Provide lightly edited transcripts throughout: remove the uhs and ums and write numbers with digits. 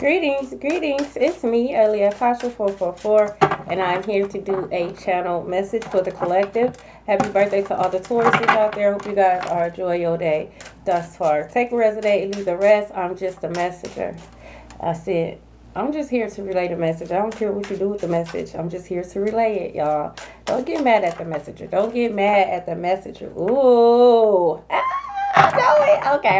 Greetings. It's me, Elia Kasha 444, and I'm here to do a channel message for the collective. Happy birthday to all the Tauruses out there. Hope you guys are enjoying your day thus far. Take a resonate and leave the rest. I'm just a messenger. I said, I'm just here to relay the message. I don't care what you do with the message. I'm just here to relay it, y'all. Don't get mad at the messenger. Don't get mad at the messenger. Ooh. Okay.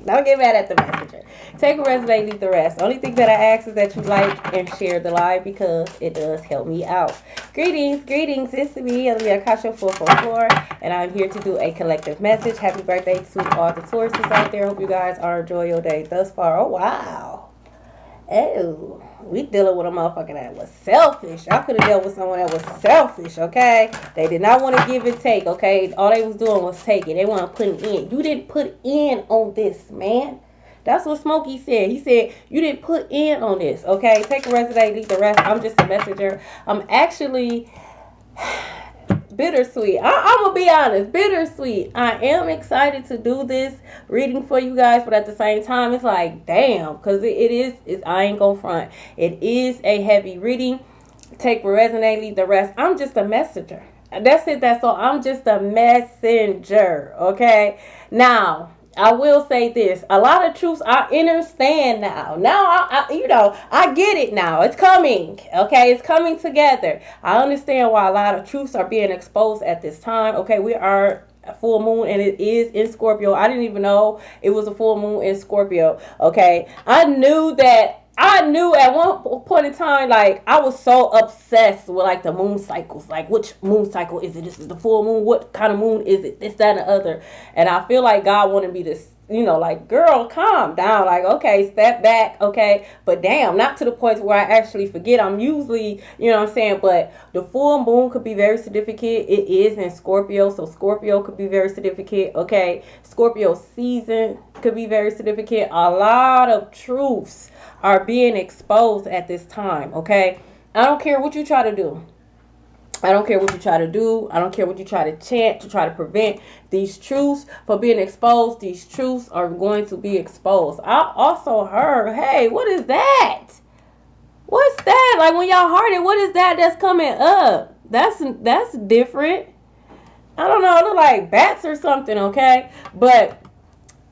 Don't get mad at the messenger. Take a resonate, leave the rest. The only thing that I ask is that you like and share the live because it does help me out. Greetings. It's me, Elia Kasha 444, and I'm here to do a collective message. Happy birthday to all the Tauruses out there. Hope you guys are enjoying your day thus far. Oh, wow. Oh, we dealing with a motherfucker that was selfish. I could have dealt with someone that was selfish, okay? They did not want to give and take, okay? All they was doing was taking. They weren't putting in. You didn't put in on this, man. That's what Smokey said. He said, you didn't put in on this, okay? Take a resonate, leave the rest. I'm just a messenger. I'm actually bittersweet. I'm gonna be honest, bittersweet. I am excited to do this reading for you guys, but at the same time, it's like, damn, because it is, I ain't gonna front. It is a heavy reading. Take what resonate, leave the rest. I'm just a messenger. That's it. That's all. I'm just a messenger. Okay. Now, I will say this. A lot of truths I understand now. I get it now. It's coming. Okay. It's coming together. I understand why a lot of truths are being exposed at this time. Okay. We are a full moon and it is in Scorpio. I didn't even know it was a full moon in Scorpio. Okay. I knew at one point in time, like, I was so obsessed with, like, the moon cycles. Like, which moon cycle is it? This is the full moon. What kind of moon is it? This, that, and the other. And I feel like God wanted me to, like, girl, calm down. Like, okay, step back, okay? But damn, not to the point where I actually forget. I'm usually, you know what I'm saying? But the full moon could be very significant. It is in Scorpio, so Scorpio could be very significant, okay? Scorpio season could be very significant. A lot of truths are being exposed at this time, okay? I don't care what you try to do. I don't care what you try to do. I don't care what you try to chant to try to prevent these truths from being exposed. These truths are going to be exposed. I also heard, hey, what is that? What's that? Like, when y'all heard it, what is that that's coming up? That's different. I don't know. It look like bats or something, okay? But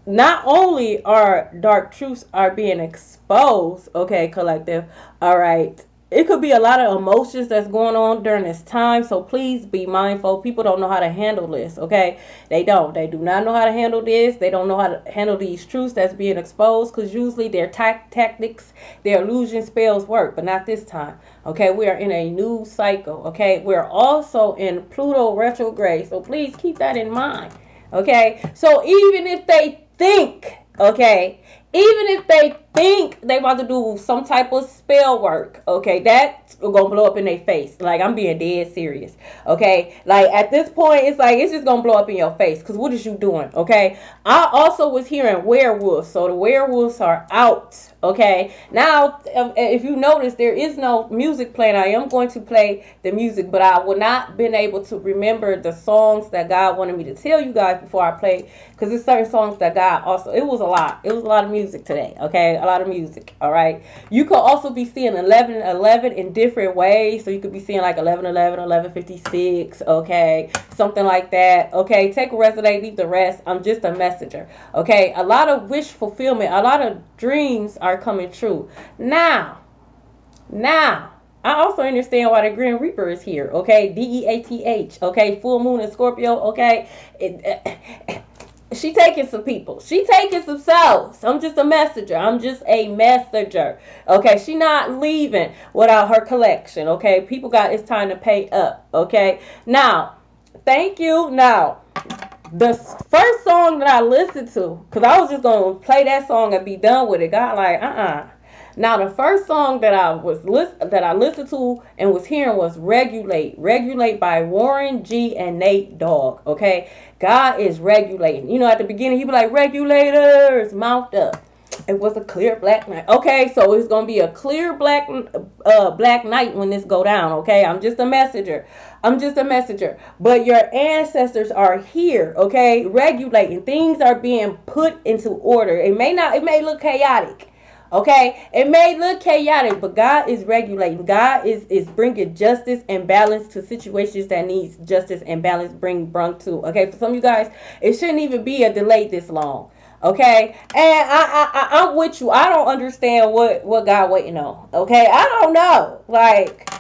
not only are dark truths are being exposed, okay, collective, all right, it could be a lot of emotions that's going on during this time, so please be mindful. People don't know how to handle this, okay? They do not know how to handle this. They don't know how to handle these truths that's being exposed, because usually their tactics, their illusion spells work, but not this time, okay? We are in a new cycle, okay? We're also in Pluto retrograde, so please keep that in mind, okay? So even if they think, okay, even if they think they about to do some type of spell work, okay, that's gonna blow up in their face. Like, I'm being dead serious, okay? Like, at this point, it's like, it's just gonna blow up in your face, because what is you doing, okay? I also was hearing werewolves, so the werewolves are out, okay? Now, if you notice, there is no music playing. I am going to play the music, but I will not been able to remember the songs that God wanted me to tell you guys before I play, because there's certain songs that God also, it was a lot of music today, okay? A lot of music, all right? You could also be seeing 11:11 in different ways, so you could be seeing like 11:11, 11:56, okay? Something like that, okay? Take a resonate, leave the rest. I'm just a messenger, okay? A lot of wish fulfillment, a lot of dreams are coming true. Now, I also understand why the Grim Reaper is here, okay? DEATH, okay? Full moon in Scorpio, okay? She taking some people. She taking some souls. I'm just a messenger. I'm just a messenger. Okay, she not leaving without her collection. Okay, people it's time to pay up. Okay, now, thank you. Now, the first song that I listened to, because I was just going to play that song and be done with it. God, like, Now, the first song that I listened to and was hearing was Regulate by Warren G and Nate Dogg, okay? God is regulating. You know, at the beginning, he'd be like, regulators, mouth up. It was a clear black night. Okay, so it's going to be a clear black night when this go down, okay? I'm just a messenger. But your ancestors are here, okay? Regulating. Things are being put into order. It may look chaotic. Okay, it may look chaotic, but God is regulating. God is bringing justice and balance to situations that needs justice and balance brung to. Okay, for some of you guys, it shouldn't even be a delay this long. Okay, and I'm with you. I don't understand what God waiting on. Okay, I don't know. Like,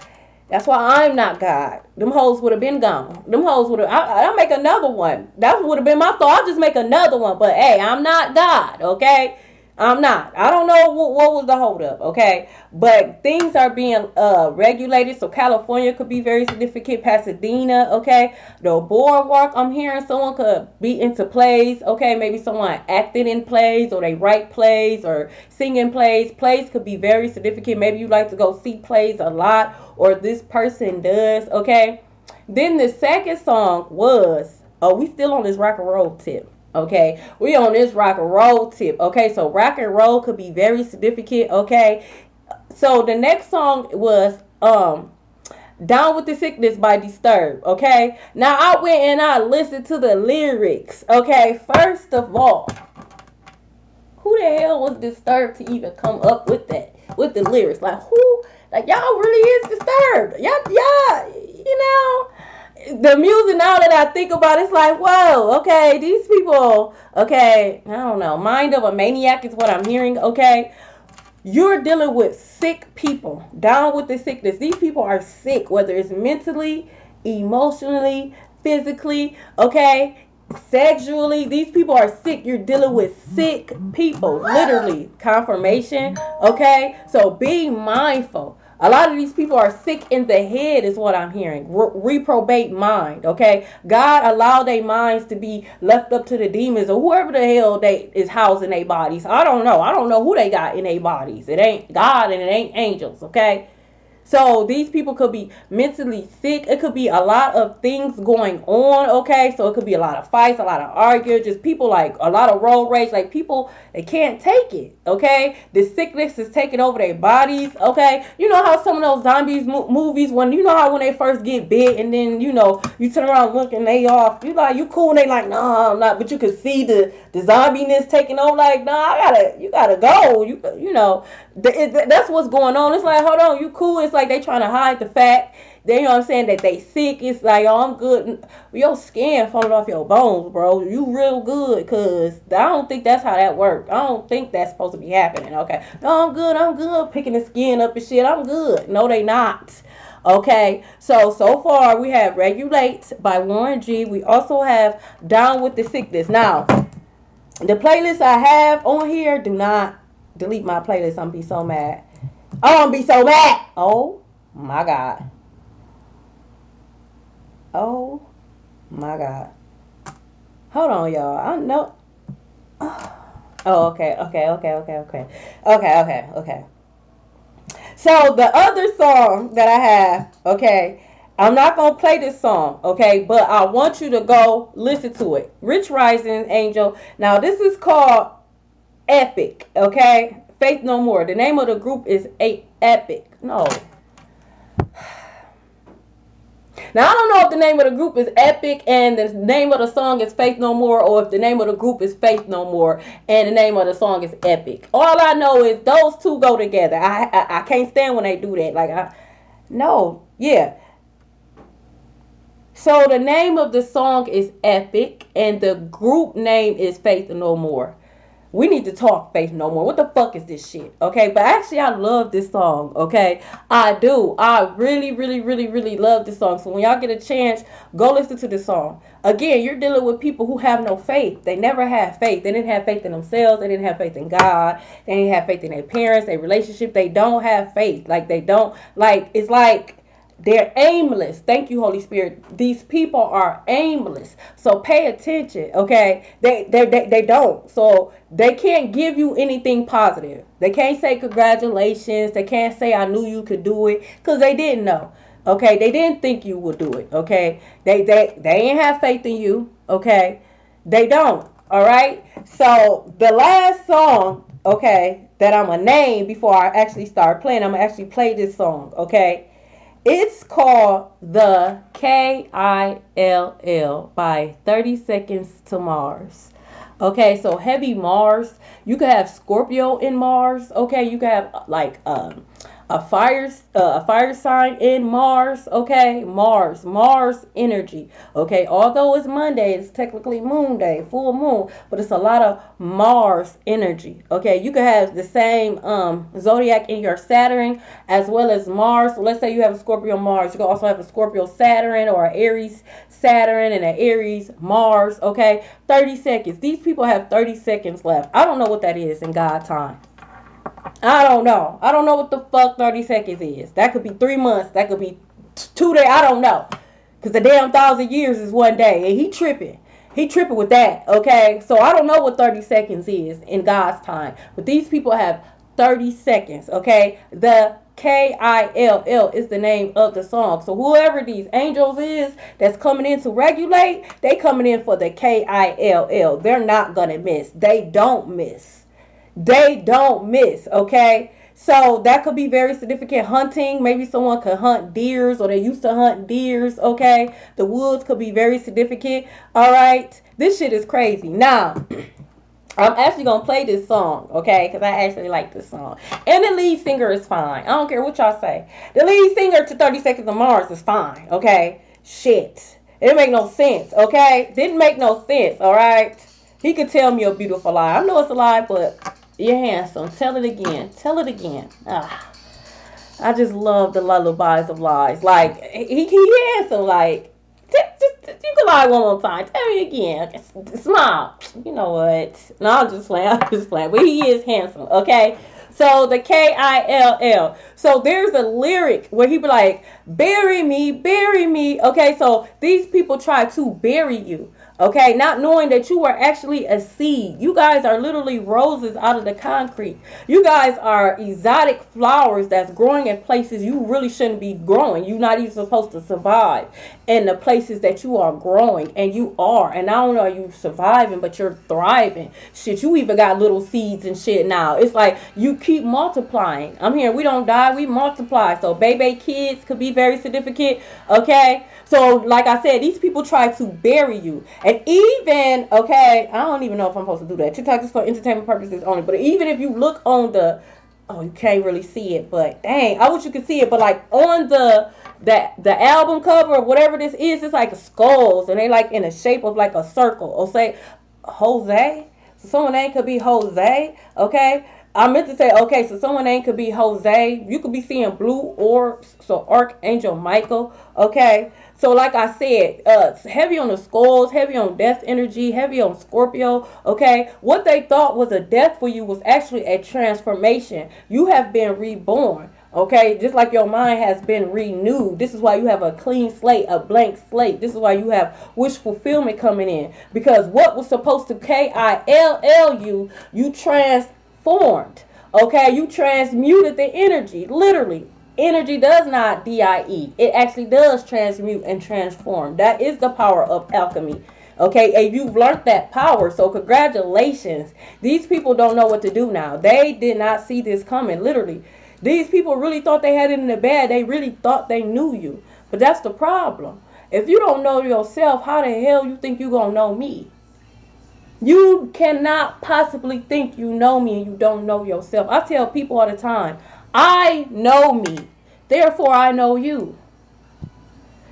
that's why I'm not God. Them hoes would have been gone. Them hoes would have. I'll make another one. That would have been my thought. I'll just make another one. But hey, I'm not God. Okay, I'm not. I don't know what was the holdup. Okay, but things are being regulated. So California could be very significant. Pasadena. Okay, the boardwalk. I'm hearing someone could be into plays. Okay, maybe someone acted in plays, or they write plays, or sing in plays. Plays could be very significant. Maybe you like to go see plays a lot, or this person does. Okay, then the second song was, oh, we still on this rock and roll tip. Okay, we on this rock and roll tip. Okay, so rock and roll could be very significant. Okay, so the next song was Down with the Sickness by Disturbed. Okay, now I went and I listened to the lyrics. Okay, first of all, who the hell was Disturbed to even come up with that, with the lyrics? Like, who? Like, y'all really is Disturbed. Yeah, you know, the music, now that I think about it, it's like, whoa, okay, these people, okay, I don't know, mind of a maniac is what I'm hearing. Okay, you're dealing with sick people, down with the sickness. These people are sick, whether it's mentally, emotionally, physically, okay, sexually. These people are sick. You're dealing with sick people, literally. Confirmation, okay? So be mindful. A lot of these people are sick in the head, is what I'm hearing. Reprobate mind, okay? God allowed their minds to be left up to the demons or whoever the hell they is housing their bodies. I don't know. I don't know who they got in their bodies. It ain't God and it ain't angels, okay? So these people could be mentally sick. It could be a lot of things going on, okay? So it could be a lot of fights, a lot of arguments, just people like a lot of road rage. Like people, they can't take it, okay? The sickness is taking over their bodies, okay? You know how some of those zombies movies, when you know how when they first get bit and then, you know, you turn around looking, they off. You like, you cool and they like, nah, I'm not. But you could see the zombiness taking over. Like, nah, you gotta go. You know. That's what's going on. It's like, hold on, you cool. It's like they trying to hide the fact. They, you know what I'm saying, that they sick. It's like, oh, I'm good. Your skin falling off your bones, bro. You real good, because I don't think that's how that works. I don't think that's supposed to be happening, okay? No, I'm good. Picking the skin up and shit. I'm good. No, they not. Okay, so far we have Regulate by Warren G. We also have Down with the Sickness. Now, the playlist I have on here, do not delete my playlist. I'm gonna be so mad. Oh, I'm gonna be so mad. Oh my God. Oh my God. Hold on, y'all. I know. Oh, okay. So the other song that I have, okay, I'm not gonna play this song, okay, but I want you to go listen to it. Rich Rising Angel. Now this is called Epic, okay? Faith No More. The name of the group is Epic. No. Now I don't know if the name of the group is Epic and the name of the song is Faith No More, or if the name of the group is Faith No More and the name of the song is Epic. All I know is those two go together. I can't stand when they do that. Like, no, yeah. So the name of the song is Epic and the group name is Faith No More. We need to talk, Faith No More. What the fuck is this shit? Okay, but actually I love this song, okay? I do. I really, really, really, really love this song. So when y'all get a chance, go listen to this song. Again, you're dealing with people who have no faith. They never had faith. They didn't have faith in themselves. They didn't have faith in God. They didn't have faith in their parents, their relationship. They don't have faith. Like, they don't, like, it's like they're aimless. Thank you, Holy Spirit. These people are aimless. So pay attention, okay? They don't. So they can't give you anything positive. They can't say congratulations. They can't say I knew you could do it, because they didn't know. Okay, they didn't think you would do it. Okay, they ain't have faith in you. Okay, they don't. All right. So the last song, okay, that I'm gonna name before I actually start playing, I'm gonna actually play this song. Okay. It's called The KILL by 30 Seconds to Mars. Okay, so heavy Mars. You could have Scorpio in Mars. Okay, you could have like a fire sign in Mars. Okay, Mars energy. Okay, although it's Monday, it's technically Moon Day, full moon, but it's a lot of Mars energy. Okay, you could have the same zodiac in your Saturn as well as Mars. So let's say you have a Scorpio Mars. You can also have a Scorpio Saturn or an Aries Saturn and an Aries Mars. Okay, 30 seconds. These people have 30 seconds left. I don't know what that is in God time. I don't know. I don't know what the fuck 30 seconds is. That could be 3 months. That could be 2 days. I don't know. Because the damn 1,000 years is one day. And he tripping. He tripping with that. Okay. So I don't know what 30 seconds is in God's time. But these people have 30 seconds. Okay. The KILL is the name of the song. So whoever these angels is that's coming in to regulate, they coming in for the KILL. They're not going to miss. They don't miss. They don't miss. Okay. So that could be very significant hunting. Maybe someone could hunt deers or they used to hunt deers. Okay. The woods could be very significant. All right. This shit is crazy. Now, I'm actually gonna play this song, okay? Because I actually like this song. And the lead singer is fine. I don't care what y'all say. The lead singer to 30 Seconds of Mars is fine, okay? Shit. It didn't make no sense, okay? Didn't make no sense, alright? He could tell me a beautiful lie. I know it's a lie, but you're handsome. Tell it again. Tell it again. Ah. I just love the lullabies of lies. Like, he handsome, like, you can lie one more time. Tell me again. Smile. You know what? No, I'm just playing. I'm just playing. But he is handsome. Okay. So the KILL. So there's a lyric where he be like, bury me, bury me. Okay. So these people try to bury you. Okay, not knowing that you are actually a seed. You guys are literally roses out of the concrete. You guys are exotic flowers that's growing in places you really shouldn't be growing. You're not even supposed to survive in the places that you are growing, and you are. And not only are you surviving, but you're thriving. Shit, you even got little seeds and shit now. It's like you keep multiplying. I'm here. We don't die. We multiply. So baby kids could be very significant. Okay. So, like I said, these people try to bury you. And even, okay, I don't even know if I'm supposed to do that. TikTok is for entertainment purposes only. But even if you look on the, oh, you can't really see it. But, dang, I wish you could see it. But, like, on the album cover or whatever this is, it's like skulls. And they, like, in the shape of, like, a circle. Or say, Jose. So, someone's name could be Jose, okay? I meant to say, okay, so someone's name could be Jose. You could be seeing blue orbs. So, Archangel Michael, okay? So like I said, heavy on the skulls, heavy on death energy, heavy on Scorpio, okay? What they thought was a death for you was actually a transformation. You have been reborn, okay? Just like your mind has been renewed. This is why you have a clean slate, a blank slate. This is why you have wish fulfillment coming in. Because what was supposed to KILL you transformed, okay? You transmuted the energy, literally. Energy does not DIE. It actually does transmute and transform. That is the power of alchemy. Okay, and you've learned that power. So congratulations. These people don't know what to do now. They did not see this coming, literally. These people really thought they had it in the bag. They really thought they knew you. But that's the problem. If you don't know yourself, how the hell you think you're going to know me? You cannot possibly think you know me and you don't know yourself. I tell people all the time, I know me, therefore I know you.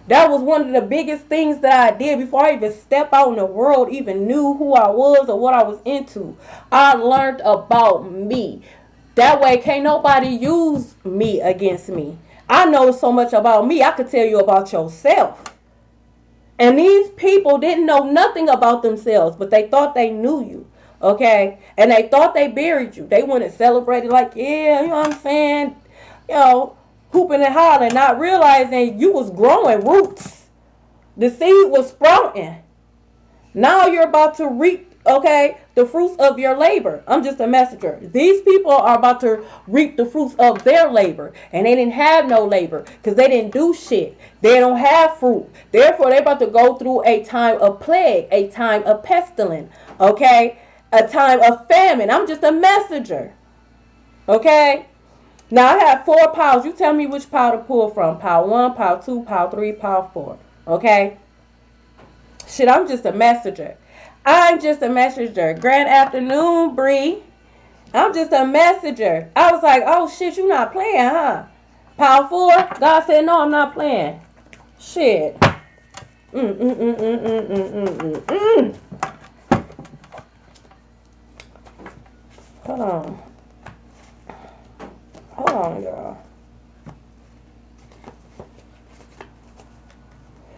That was one of the biggest things that I did before I even stepped out in the world, even knew who I was or what I was into. I learned about me. That way can't nobody use me against me. I know so much about me, I could tell you about yourself. And these people didn't know nothing about themselves, but they thought they knew you. Okay, and they thought they buried you. They went and celebrated like, yeah, you know what I'm saying? You know, hooping and hollering, not realizing you was growing roots. The seed was sprouting. Now you're about to reap, okay, the fruits of your labor. I'm just a messenger. These people are about to reap the fruits of their labor. And they didn't have no labor because they didn't do shit. They don't have fruit. Therefore, they're about to go through a time of plague, a time of pestilence, okay? A time of famine. I'm just a messenger. Okay? Now I have 4 piles. You tell me which pile to pull from. Pile 1, pile 2, pile 3, pile 4. Okay? Shit, I'm just a messenger. I'm just a messenger. Grand afternoon, Bree. I'm just a messenger. I was like, oh shit, you not playing, huh? Power 4? God said, no, I'm not playing. Shit. Hold on. Hold on, y'all.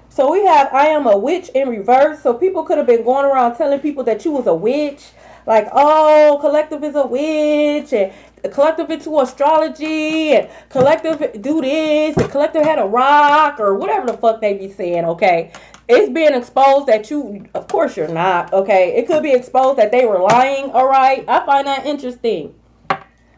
So we have I am a witch in reverse. So people could have been going around telling people that you was a witch. Like, oh, collective is a witch. And collective into astrology. And collective do this. And collective had a rock. Or whatever the fuck they be saying, okay? It's being exposed that you, of course you're not, okay? It could be exposed that they were lying, all right? I find that interesting.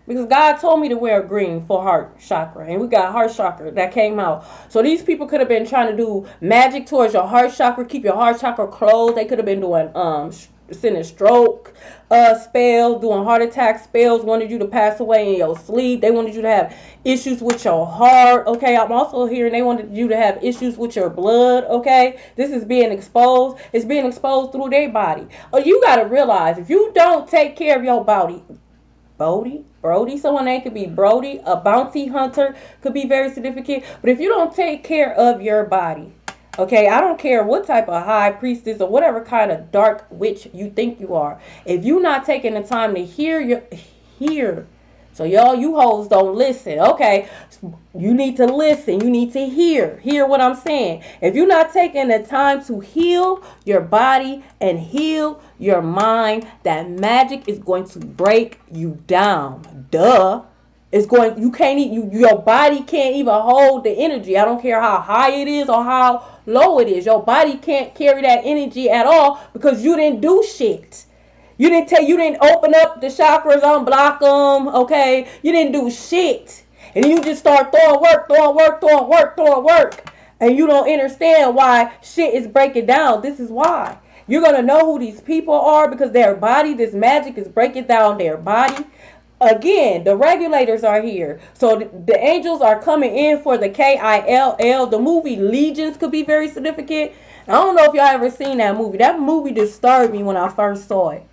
Because God told me to wear green for heart chakra. And we got heart chakra that came out. So these people could have been trying to do magic towards your heart chakra. Keep your heart chakra closed. They could have been doing sending stroke spells, doing heart attack spells. Wanted you to pass away in your sleep. They wanted you to have issues with your heart. Okay, I'm also hearing they wanted you to have issues with your blood. Okay, this is being exposed. It's being exposed through their body. You got to realize, if you don't take care of your body, Brody, someone name could be Brody, a bounty hunter could be very significant. But if you don't take care of your body, okay, I don't care what type of high priestess or whatever kind of dark witch you think you are. If you're not taking the time to hear. So y'all, you hoes don't listen. Okay, you need to listen. You need to hear what I'm saying. If you're not taking the time to heal your body and heal your mind, that magic is going to break you down. Duh. It's going, your body can't even hold the energy. I don't care how high it is or how low it is. Your body can't carry that energy at all because you didn't do shit. You didn't open up the chakras, unblock them, okay? You didn't do shit. And you just start throwing work. And you don't understand why shit is breaking down. This is why. You're going to know who these people are because their body, this magic is breaking down their body. Again, the regulators are here. So the angels are coming in for the KILL. The movie Legions could be very significant. I don't know if y'all ever seen that movie. That movie disturbed me when I first saw it.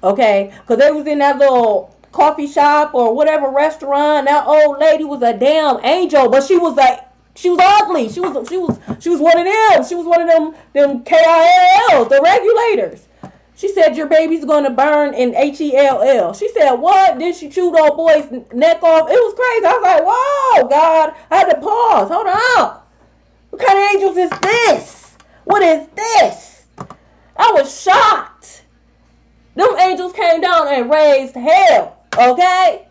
Okay, because they was in that little coffee shop or whatever restaurant. That old lady was a damn angel, but she was ugly. She was one of them. She was one of them KILLs, the regulators. She said your baby's gonna burn in HELL. She said what? Then she chewed old boy's neck off. It was crazy. I was like, whoa, God! I had to pause. Hold on. What kind of angels is this? What is this? I was shocked. Them angels came down and raised hell, okay?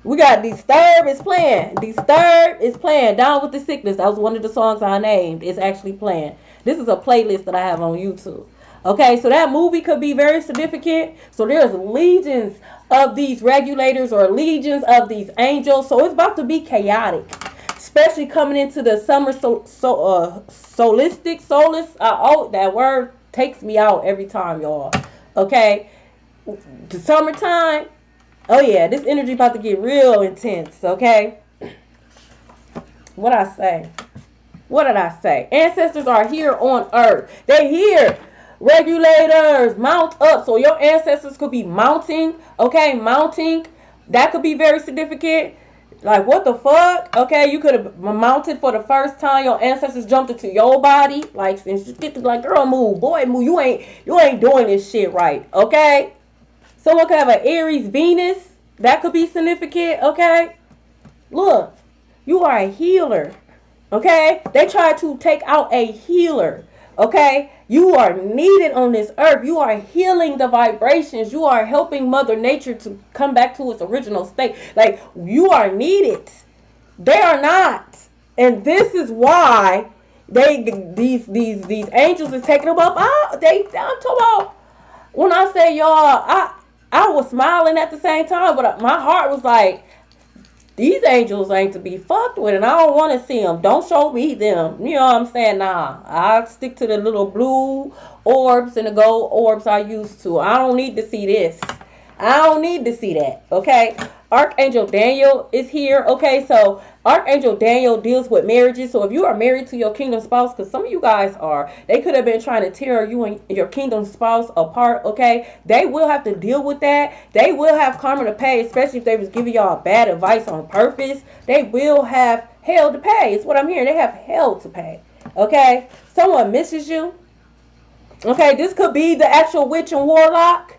We got Disturb is playing. Disturb is playing. Down with the Sickness. That was one of the songs I named. It's actually playing. This is a playlist that I have on YouTube. Okay, so that movie could be very significant. So there's legions of these regulators or legions of these angels. So it's about to be chaotic. Especially coming into the summer solstice. That word takes me out every time, y'all. Okay, the summertime. Oh yeah, this energy about to get real intense. Okay, what did I say? Ancestors are here on earth. They're here. Regulators, mount up. So your ancestors could be mounting. Okay, mounting. That could be very significant. Like, what the fuck? Okay, you could have mounted for the first time. Your ancestors jumped into your body. Like, get to, like, girl, move. Boy, move. You ain't doing this shit right. Okay? Someone could have an Aries Venus. That could be significant. Okay? Look, you are a healer. Okay? They try to take out a healer. Okay? You are needed on this earth. You are healing the vibrations. You are helping Mother Nature to come back to its original state. Like, you are needed. They are not. And this is why these angels is taking them up. I'm talking about, when I say y'all, I was smiling at the same time, but my heart was like, these angels ain't to be fucked with, and I don't want to see them. Don't show me them. You know what I'm saying? Nah, I stick to the little blue orbs and the gold orbs I used to. I don't need to see this. I don't need to see that. Okay. Archangel Daniel is here. Okay, so Archangel Daniel deals with marriages. So if you are married to your kingdom spouse, because some of you guys are, they could have been trying to tear you and your kingdom spouse apart. Okay, they will have to deal with that. They will have karma to pay, especially if they was giving y'all bad advice on purpose. They will have hell to pay. It's what I'm hearing. They have hell to pay. Okay, someone misses you. Okay, this could be the actual witch and warlock.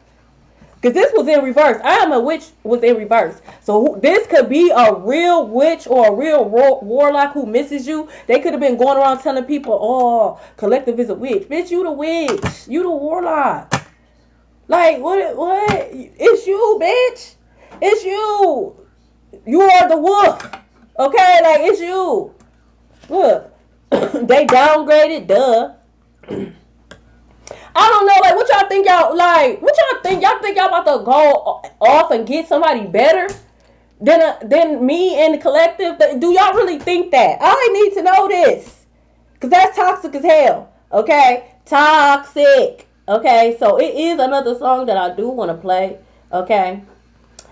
Because this was in reverse. I am a witch was in reverse. So this could be a real witch or a real warlock who misses you. They could have been going around telling people, oh, Collective is a witch. Bitch, you the witch. You the warlock. Like, what? It's you, bitch. It's you. You are the wolf. Okay? Like, it's you. Look. They downgraded. Duh. I don't know, like, what y'all think y'all, like, what y'all think? Y'all think y'all about to go off and get somebody better than me and the Collective? Do y'all really think that? I need to know this. Because that's toxic as hell. Okay? Toxic. Okay? So it is another song that I do want to play. Okay?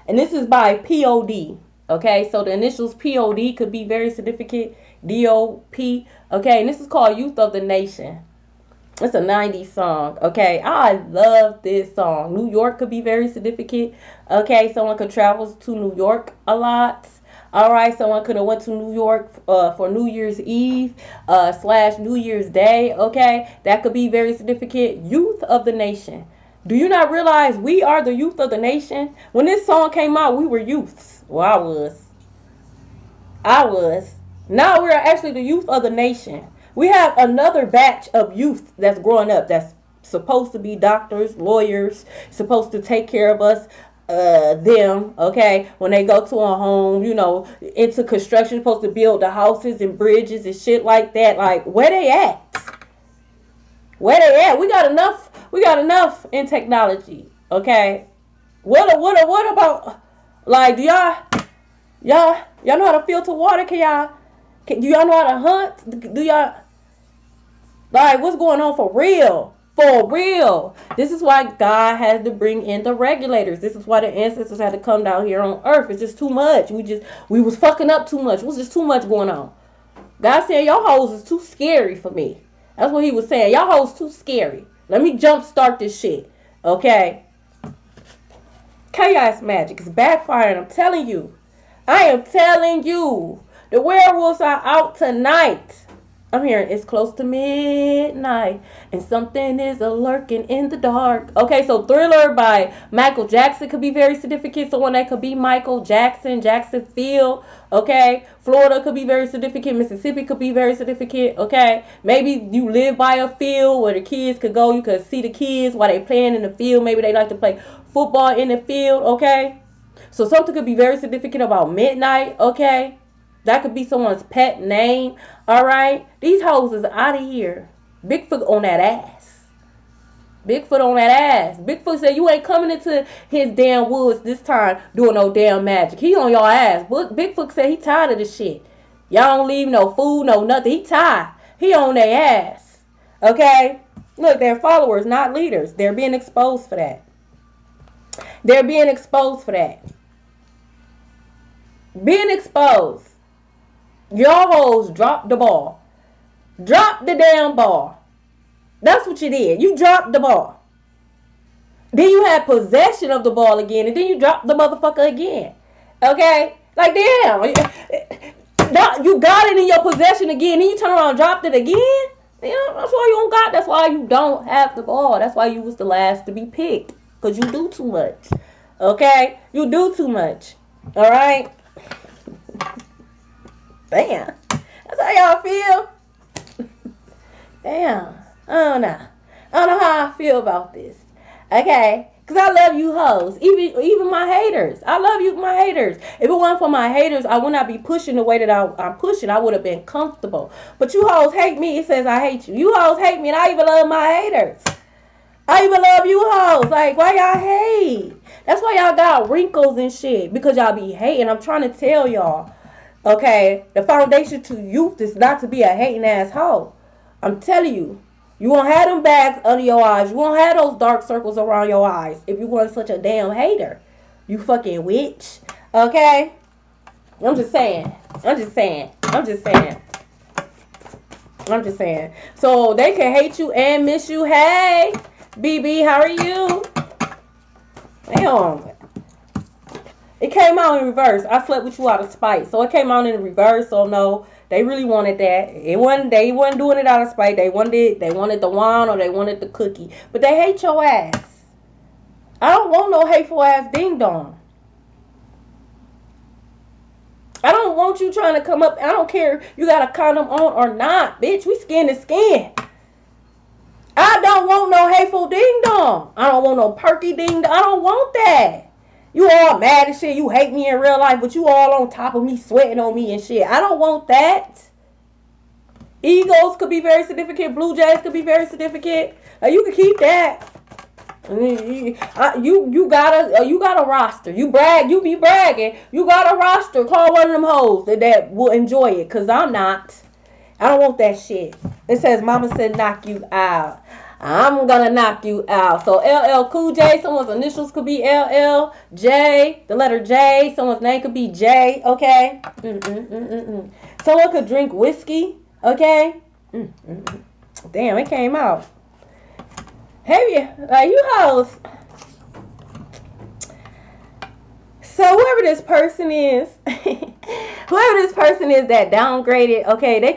And this is by P.O.D. Okay? So the initials P.O.D. could be very significant. D.O.P. Okay? And this is called Youth of the Nation. It's a 90s song. Okay, I love this song. New York could be very significant. Okay, someone could travel to New York a lot. All right, someone could have went to New York for New Year's Eve / New Year's Day. Okay, that could be very significant. Youth of the nation. Do you not realize we are the youth of the nation? When this song came out, we were youths. Well, I was. Now we are actually the youth of the nation. We have another batch of youth that's growing up that's supposed to be doctors, lawyers, supposed to take care of us, them, okay, when they go to a home, you know, into construction, supposed to build the houses and bridges and shit like that. Like, where they at? Where they at? We got enough in technology, okay? What about, like, do y'all know how to filter water? Do y'all know how to hunt? Do y'all, like, what's going on for real? For real. This is why God had to bring in the regulators. This is why the ancestors had to come down here on earth. It's just too much. We was fucking up too much. It was just too much going on. God said, y'all hoes is too scary for me. That's what he was saying. Y'all hoes too scary. Let me jumpstart this shit. Okay? Chaos magic is backfiring. I'm telling you. I am telling you. The werewolves are out tonight. I'm hearing it's close to midnight and something is lurking in the dark. Okay, so Thriller by Michael Jackson could be very significant. Someone that could be Michael Jackson, Jackson Field. Okay, Florida could be very significant. Mississippi could be very significant. Okay, maybe you live by a field where the kids could go. You could see the kids while they playing in the field. Maybe they like to play football in the field. Okay, so something could be very significant about midnight. Okay. That could be someone's pet name. All right. These hoes is out of here. Bigfoot on that ass. Bigfoot on that ass. Bigfoot said you ain't coming into his damn woods this time doing no damn magic. He on your ass. Bigfoot said he tired of this shit. Y'all don't leave no food, no nothing. He tired. He on their ass. Okay. Look, they're followers, not leaders. They're being exposed for that. They're being exposed for that. Being exposed. Your hoes dropped the ball. Drop the damn ball. That's what you did. You dropped the ball. Then you had possession of the ball again, and then you dropped the motherfucker again. Okay? Like, damn. You got it in your possession again, then you turn around and dropped it again? You know, that's why you don't got. That's why you don't have the ball. That's why you was the last to be picked. Because you do too much. Okay? You do too much. Alright? Damn. That's how y'all feel? Damn. I don't know. I don't know how I feel about this. Okay? Because I love you hoes. Even my haters. I love you, my haters. If it wasn't for my haters, I would not be pushing the way that I'm pushing. I would have been comfortable. But you hoes hate me. It says I hate you. You hoes hate me, and I even love my haters. I even love you hoes. Like, why y'all hate? That's why y'all got wrinkles and shit. Because y'all be hating. I'm trying to tell y'all. Okay, the foundation to youth is not to be a hating ass hoe. I'm telling you, You won't have them bags under your eyes. You won't have those dark circles around your eyes if you weren't such a damn hater. You fucking witch. Okay? I'm just saying. I'm just saying. I'm just saying. I'm just saying. So they can hate you and miss you. Hey, BB, how are you? Damn. It came out in reverse. I slept with you out of spite. So it came out in reverse. So no, they really wanted that. They wasn't doing it out of spite. They wanted the wine or they wanted the cookie. But they hate your ass. I don't want no hateful ass ding dong. I don't want you trying to come up. I don't care if you got a condom on or not, bitch. We skin to skin. I don't want no hateful ding dong. I don't want no perky ding dong. I don't want that. You all mad and shit. You hate me in real life, but you all on top of me, sweating on me and shit. I don't want that. Eagles could be very significant. Blue Jays could be very significant. You can keep that. You got a roster. You be bragging. You got a roster. Call one of them hoes that will enjoy it. Cause I'm not. I don't want that shit. It says mama said knock you out. I'm gonna knock you out. So LL Cool J, someone's initials could be LL, J, the letter J, someone's name could be J, okay? Someone could drink whiskey, okay? Damn, it came out. Hey, you hoes. So whoever this person is, that downgraded, okay, they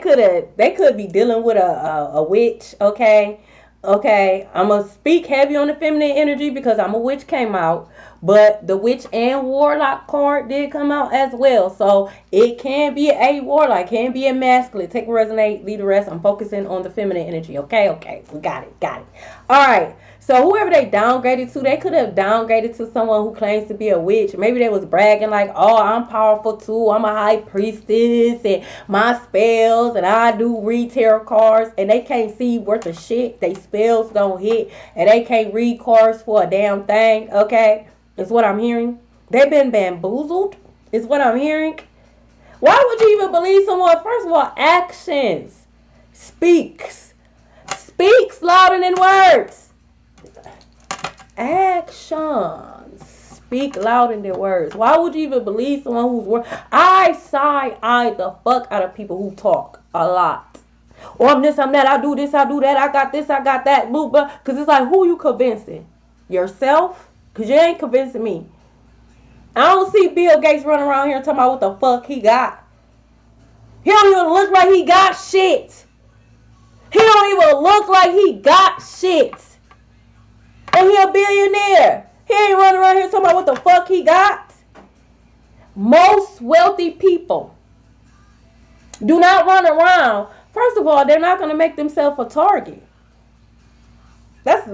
could be dealing with a witch, okay? Okay, I'm going to speak heavy on the feminine energy because I'm a witch came out. But the witch and warlock card did come out as well. So it can be a warlock, can be a masculine. Take a resonate, leave the rest. I'm focusing on the feminine energy. Okay, we got it. All right. So whoever they downgraded to, they could have downgraded to someone who claims to be a witch. Maybe they was bragging like, oh, I'm powerful too. I'm a high priestess and my spells and I do read tarot cards. And they can't see worth of shit. They spells don't hit and they can't read cards for a damn thing. Okay, is what I'm hearing. They've been bamboozled is what I'm hearing. Why would you even believe someone? First of all, actions speaks louder than words. Actions speak louder than words. Why would you even believe someone who's worth? I side-eye the fuck out of people who talk a lot. Or I'm this, I'm that, I do this, I do that, I got this, I got that, because it's like, who you convincing? Yourself? Because you ain't convincing me. I don't see Bill Gates running around here talking about what the fuck he got. He don't even look like he got shit. He don't even look like he got shit. And he a billionaire. He ain't running around here talking about what the fuck he got. Most wealthy people do not run around. First of all, they're not going to make themselves a target. That's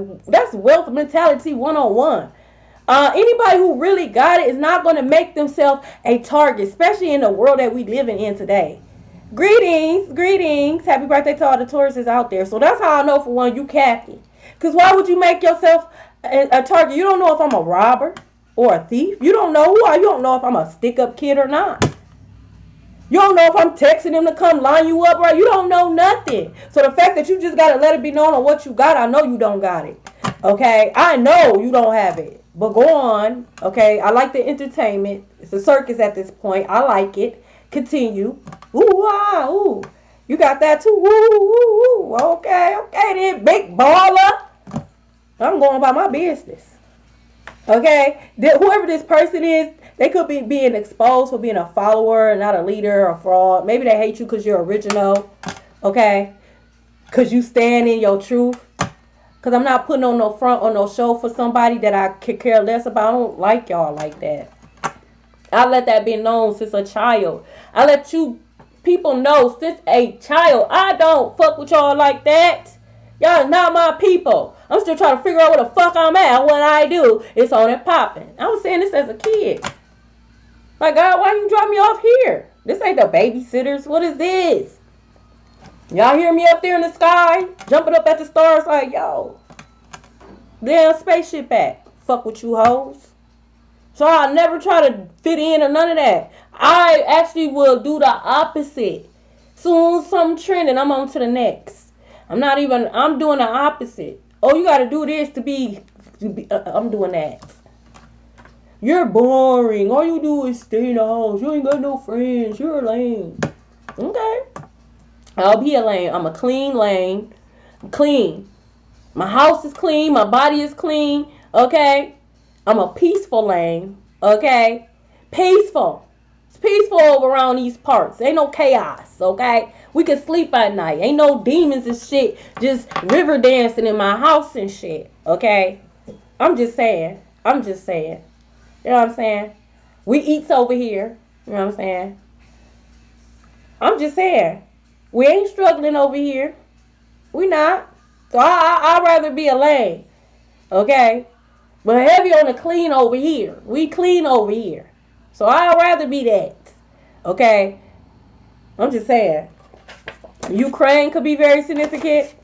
wealth mentality 101. Anybody who really got it is not going to make themselves a target, especially in the world that we living in today. Greetings. Happy birthday to all the Tauruses out there. So that's how I know, for one, you Kathy. Because why would you make yourself a target? You don't know if I'm a robber or a thief. You don't know who I am. You don't know if I'm a stick-up kid or not. You don't know if I'm texting him to come line you up, right? You don't know nothing. So the fact that you just got to let it be known on what you got, I know you don't got it. Okay? I know you don't have it. But go on. Okay? I like the entertainment. It's a circus at this point. I like it. Continue. Ooh. You got that too? Ooh. Okay then, big baller. I'm going about my business. Okay? Whoever this person is, they could be being exposed for being a follower, not a leader or fraud. Maybe they hate you because you're original. Okay? Because you stand in your truth. Because I'm not putting on no front or no show for somebody that I could care less about. I don't like y'all like that. I let that be known since a child. I let you people know since a child. I don't fuck with y'all like that. Y'all is not my people. I'm still trying to figure out where the fuck I'm at. What I do, it's on and popping. I was saying this as a kid. My God, why you drop me off here? This ain't the babysitters. What is this? Y'all hear me up there in the sky? Jumping up at the stars like, yo. Damn spaceship at. Fuck with you hoes. So I never try to fit in or none of that. I actually will do the opposite. Soon as something trending, I'm on to the next. I'm doing the opposite. Oh, you got to do this to be I'm doing that. You're boring. All you do is stay in the house. You ain't got no friends. You're a lame. Okay. I'll be a lame. I'm a clean lame. I'm clean. My house is clean. My body is clean. Okay. I'm a peaceful lame. Okay. Peaceful. It's peaceful over around these parts. Ain't no chaos. Okay. We can sleep at night. Ain't no demons and shit just river dancing in my house and shit. Okay. I'm just saying. You know what I'm saying? We eats over here. You know what I'm saying? I'm just saying. We ain't struggling over here. We not. So I'd rather be a lame. Okay? But heavy on the clean over here. We clean over here. So I'd rather be that. Okay? I'm just saying. Ukraine could be very significant.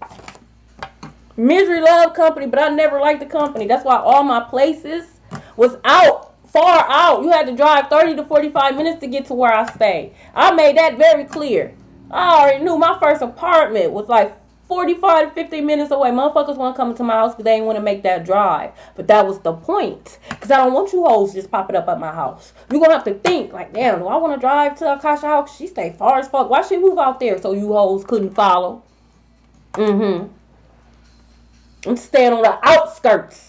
Misery love company, but I never liked the company. That's why all my places was far out. You had to drive 30 to 45 minutes to get to where I stayed. I made that very clear. I already knew my first apartment was like 45 to 50 minutes away. Motherfuckers want to come into my house because they didn't want to make that drive. But that was the point. Because I don't want you hoes just popping up at my house. You're going to have to think, like, damn, do I want to drive to Akasha house? She stay far as fuck. Why she move out there so you hoes couldn't follow? I'm staying on the outskirts.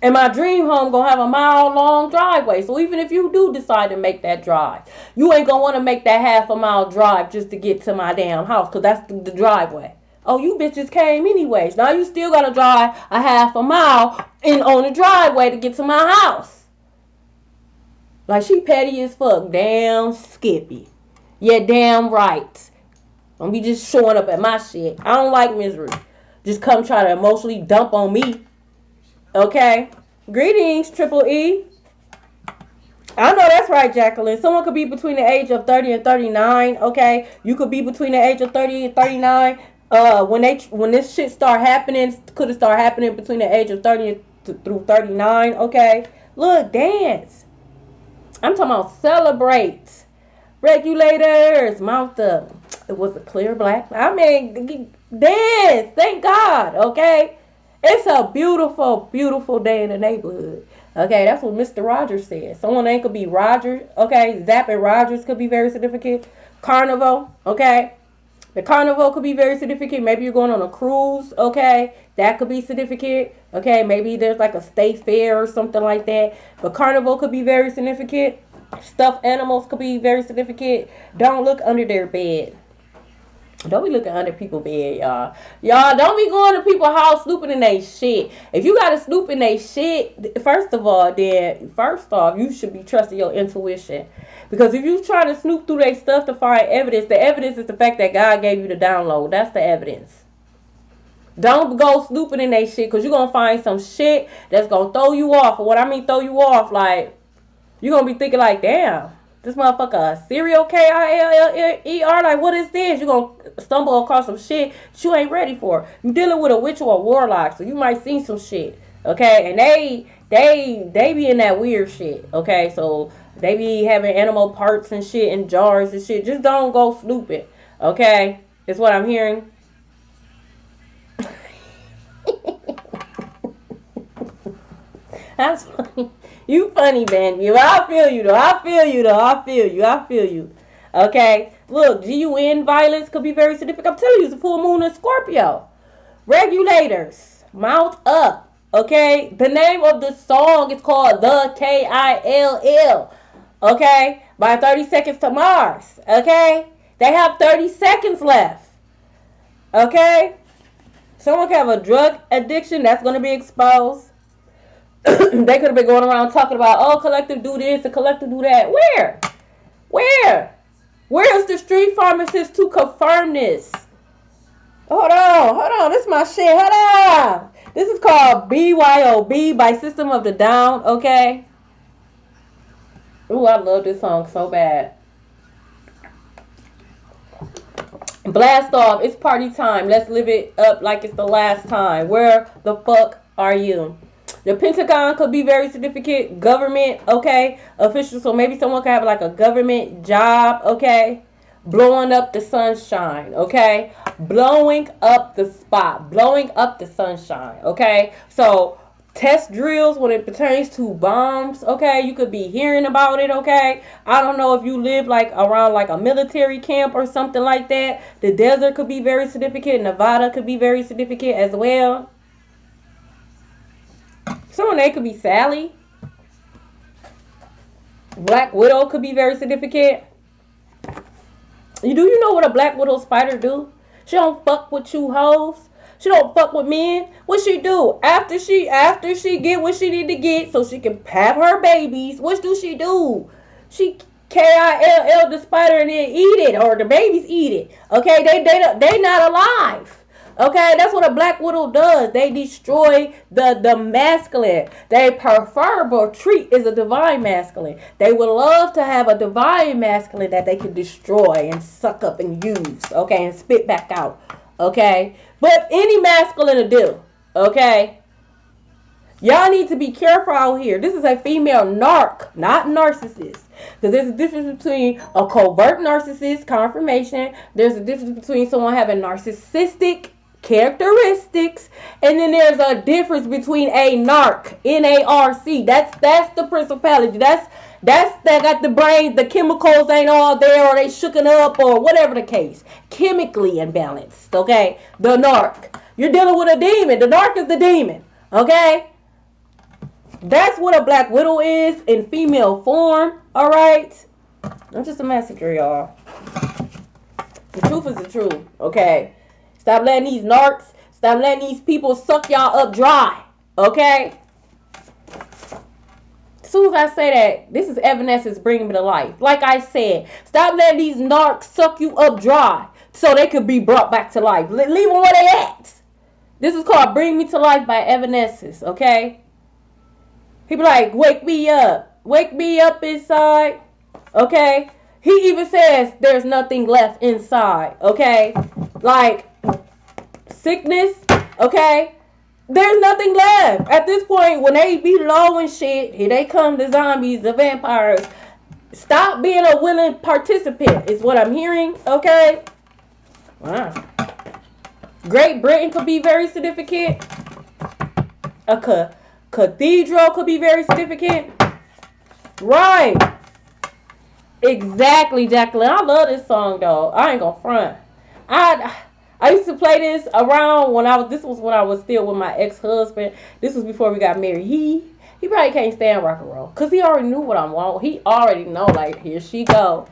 And my dream home gonna have a mile-long driveway. So even if you do decide to make that drive, you ain't gonna want to make that half-a-mile drive just to get to my damn house, because that's the driveway. Oh, you bitches came anyways. Now you still gotta drive a half a mile on the driveway to get to my house. Like, she petty as fuck. Damn Skippy. Yeah, damn right. Don't be just showing up at my shit. I don't like misery. Just come try to emotionally dump on me. Okay. Greetings, Triple E. I know that's right, Jacqueline. Someone could be between the age of 30 and 39. Okay. You could be between the age of 30 and 39. When this shit start happening, could have started happening between the age of 30 through 39. Okay. Look, dance. I'm talking about celebrate. Regulators, mouth up. It was a clear black. I mean, dance. Thank God. Okay. It's a beautiful, beautiful day in the neighborhood. Okay, that's what Mr. Rogers said. Someone name could be Roger. Okay, Zapp and Rogers could be very significant. Carnival. Okay, the carnival could be very significant. Maybe you're going on a cruise. Okay, that could be significant. Okay, maybe there's like a state fair or something like that. But carnival could be very significant. Stuffed animals could be very significant. Don't look under their bed. Don't be looking under people's bed, y'all. Y'all, don't be going to people's house snooping in their shit. If you got to snoop in their shit, first off, you should be trusting your intuition. Because if you try to snoop through their stuff to find evidence, the evidence is the fact that God gave you the download. That's the evidence. Don't go snooping in their shit, because you're going to find some shit that's going to throw you off. And what I mean throw you off, like, you're going to be thinking like, damn. This motherfucker, serial KILLER, like, what is this? You're going to stumble across some shit that you ain't ready for. You're dealing with a witch or a warlock, so you might see some shit, okay? And they be in that weird shit, okay? So they be having animal parts and shit in jars and shit. Just don't go snooping, okay? Is what I'm hearing. That's funny. You funny, man. I feel you, though. I feel you. Okay. Look, GUN violence could be very significant. I'm telling you, it's a full moon in Scorpio. Regulators, mount up. Okay. The name of the song is called The KILL. Okay. By 30 Seconds to Mars. Okay. They have 30 seconds left. Okay. Someone could have a drug addiction that's going to be exposed. They could have been going around talking about, oh, collective do this and collective do that. Where is the street pharmacist to confirm this? Hold on. This is my shit. Hold on. This is called BYOB by System of the Down. Okay. Ooh, I love this song so bad. Blast off. It's party time. Let's live it up like it's the last time. Where the fuck are you? The Pentagon could be very significant. Government, okay? Official, so maybe someone could have like a government job, okay? Blowing up the sunshine, okay? blowing up the spot, blowing up the sunshine, okay? So test drills when it pertains to bombs, okay? You could be hearing about it, okay? I don't know if you live like around like a military camp or something like that. The desert could be very significant. Nevada could be very significant as well. Someone name could be Sally. Black Widow could be very significant. Do you know what a Black Widow spider do? She don't fuck with you hoes. She don't fuck with men. What she do? After she get what she need to get so she can have her babies, what do? She kill the spider and then eat it, or the babies eat it. Okay, they not alive. Okay, that's what a Black Widow does. They destroy the masculine. They prefer but treat is a divine masculine. They would love to have a divine masculine that they can destroy and suck up and use. Okay, and spit back out. Okay, but any masculine to do. Okay, y'all need to be careful out here. This is a female narc, not narcissist. Because there's a difference between a covert narcissist, confirmation. There's a difference between someone having narcissistic characteristics, and then there's a difference between a narc, N-A-R-C. That's the principality. That's that got the brain, the chemicals ain't all there, or they shooken up, or whatever the case. Chemically imbalanced, okay? The narc. You're dealing with a demon. The narc is the demon, okay? That's what a Black Widow is in female form, alright? I'm just a messenger, y'all. The truth is the truth, okay? Stop letting these narcs, stop letting these people suck y'all up dry. Okay? As soon as I say that, this is Evanescence bringing me to life. Like I said, stop letting these narcs suck you up dry so they could be brought back to life. Leave them where they at. This is called Bring Me to Life by Evanescence. Okay? People like, wake me up. Wake me up inside. Okay? He even says there's nothing left inside. Okay? Like, sickness, okay? There's nothing left. At this point, when they be low and shit, here they come, the zombies, the vampires. Stop being a willing participant is what I'm hearing, okay? Wow. Great Britain could be very significant. A cathedral could be very significant. Right. Exactly, Jacqueline. I love this song, though. I ain't gonna front. I used to play this around when this was when I was still with my ex-husband. This was before we got married. He probably can't stand rock and roll because he already knew what I want. He already know, like, here she go.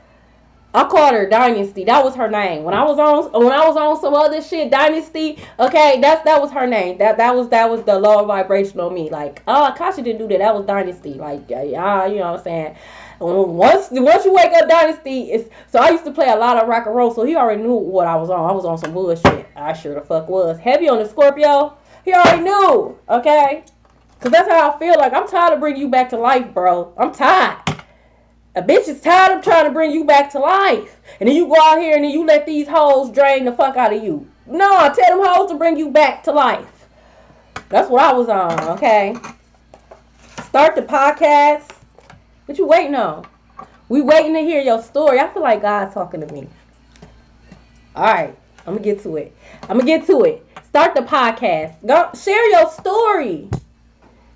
I called her Dynasty. That was her name. When I was on some other shit, Dynasty, okay, that was her name. That was the lower vibration on me. Like, oh, Akashi didn't do that. That was Dynasty. Like, yeah, you know what I'm saying? Once you wake up, Dynasty, so I used to play a lot of rock and roll, so he already knew what I was on. I was on some bullshit. I sure the fuck was. Heavy on the Scorpio. He already knew, okay? Because that's how I feel. Like, I'm tired of bringing you back to life, bro. I'm tired. A bitch is tired of trying to bring you back to life. And then you go out here and then you let these hoes drain the fuck out of you. No, tell them hoes to bring you back to life. That's what I was on, okay? Start the podcast. What you waiting on? We waiting to hear your story. I feel like God's talking to me. Alright, I'm going to get to it. Start the podcast. Go share your story.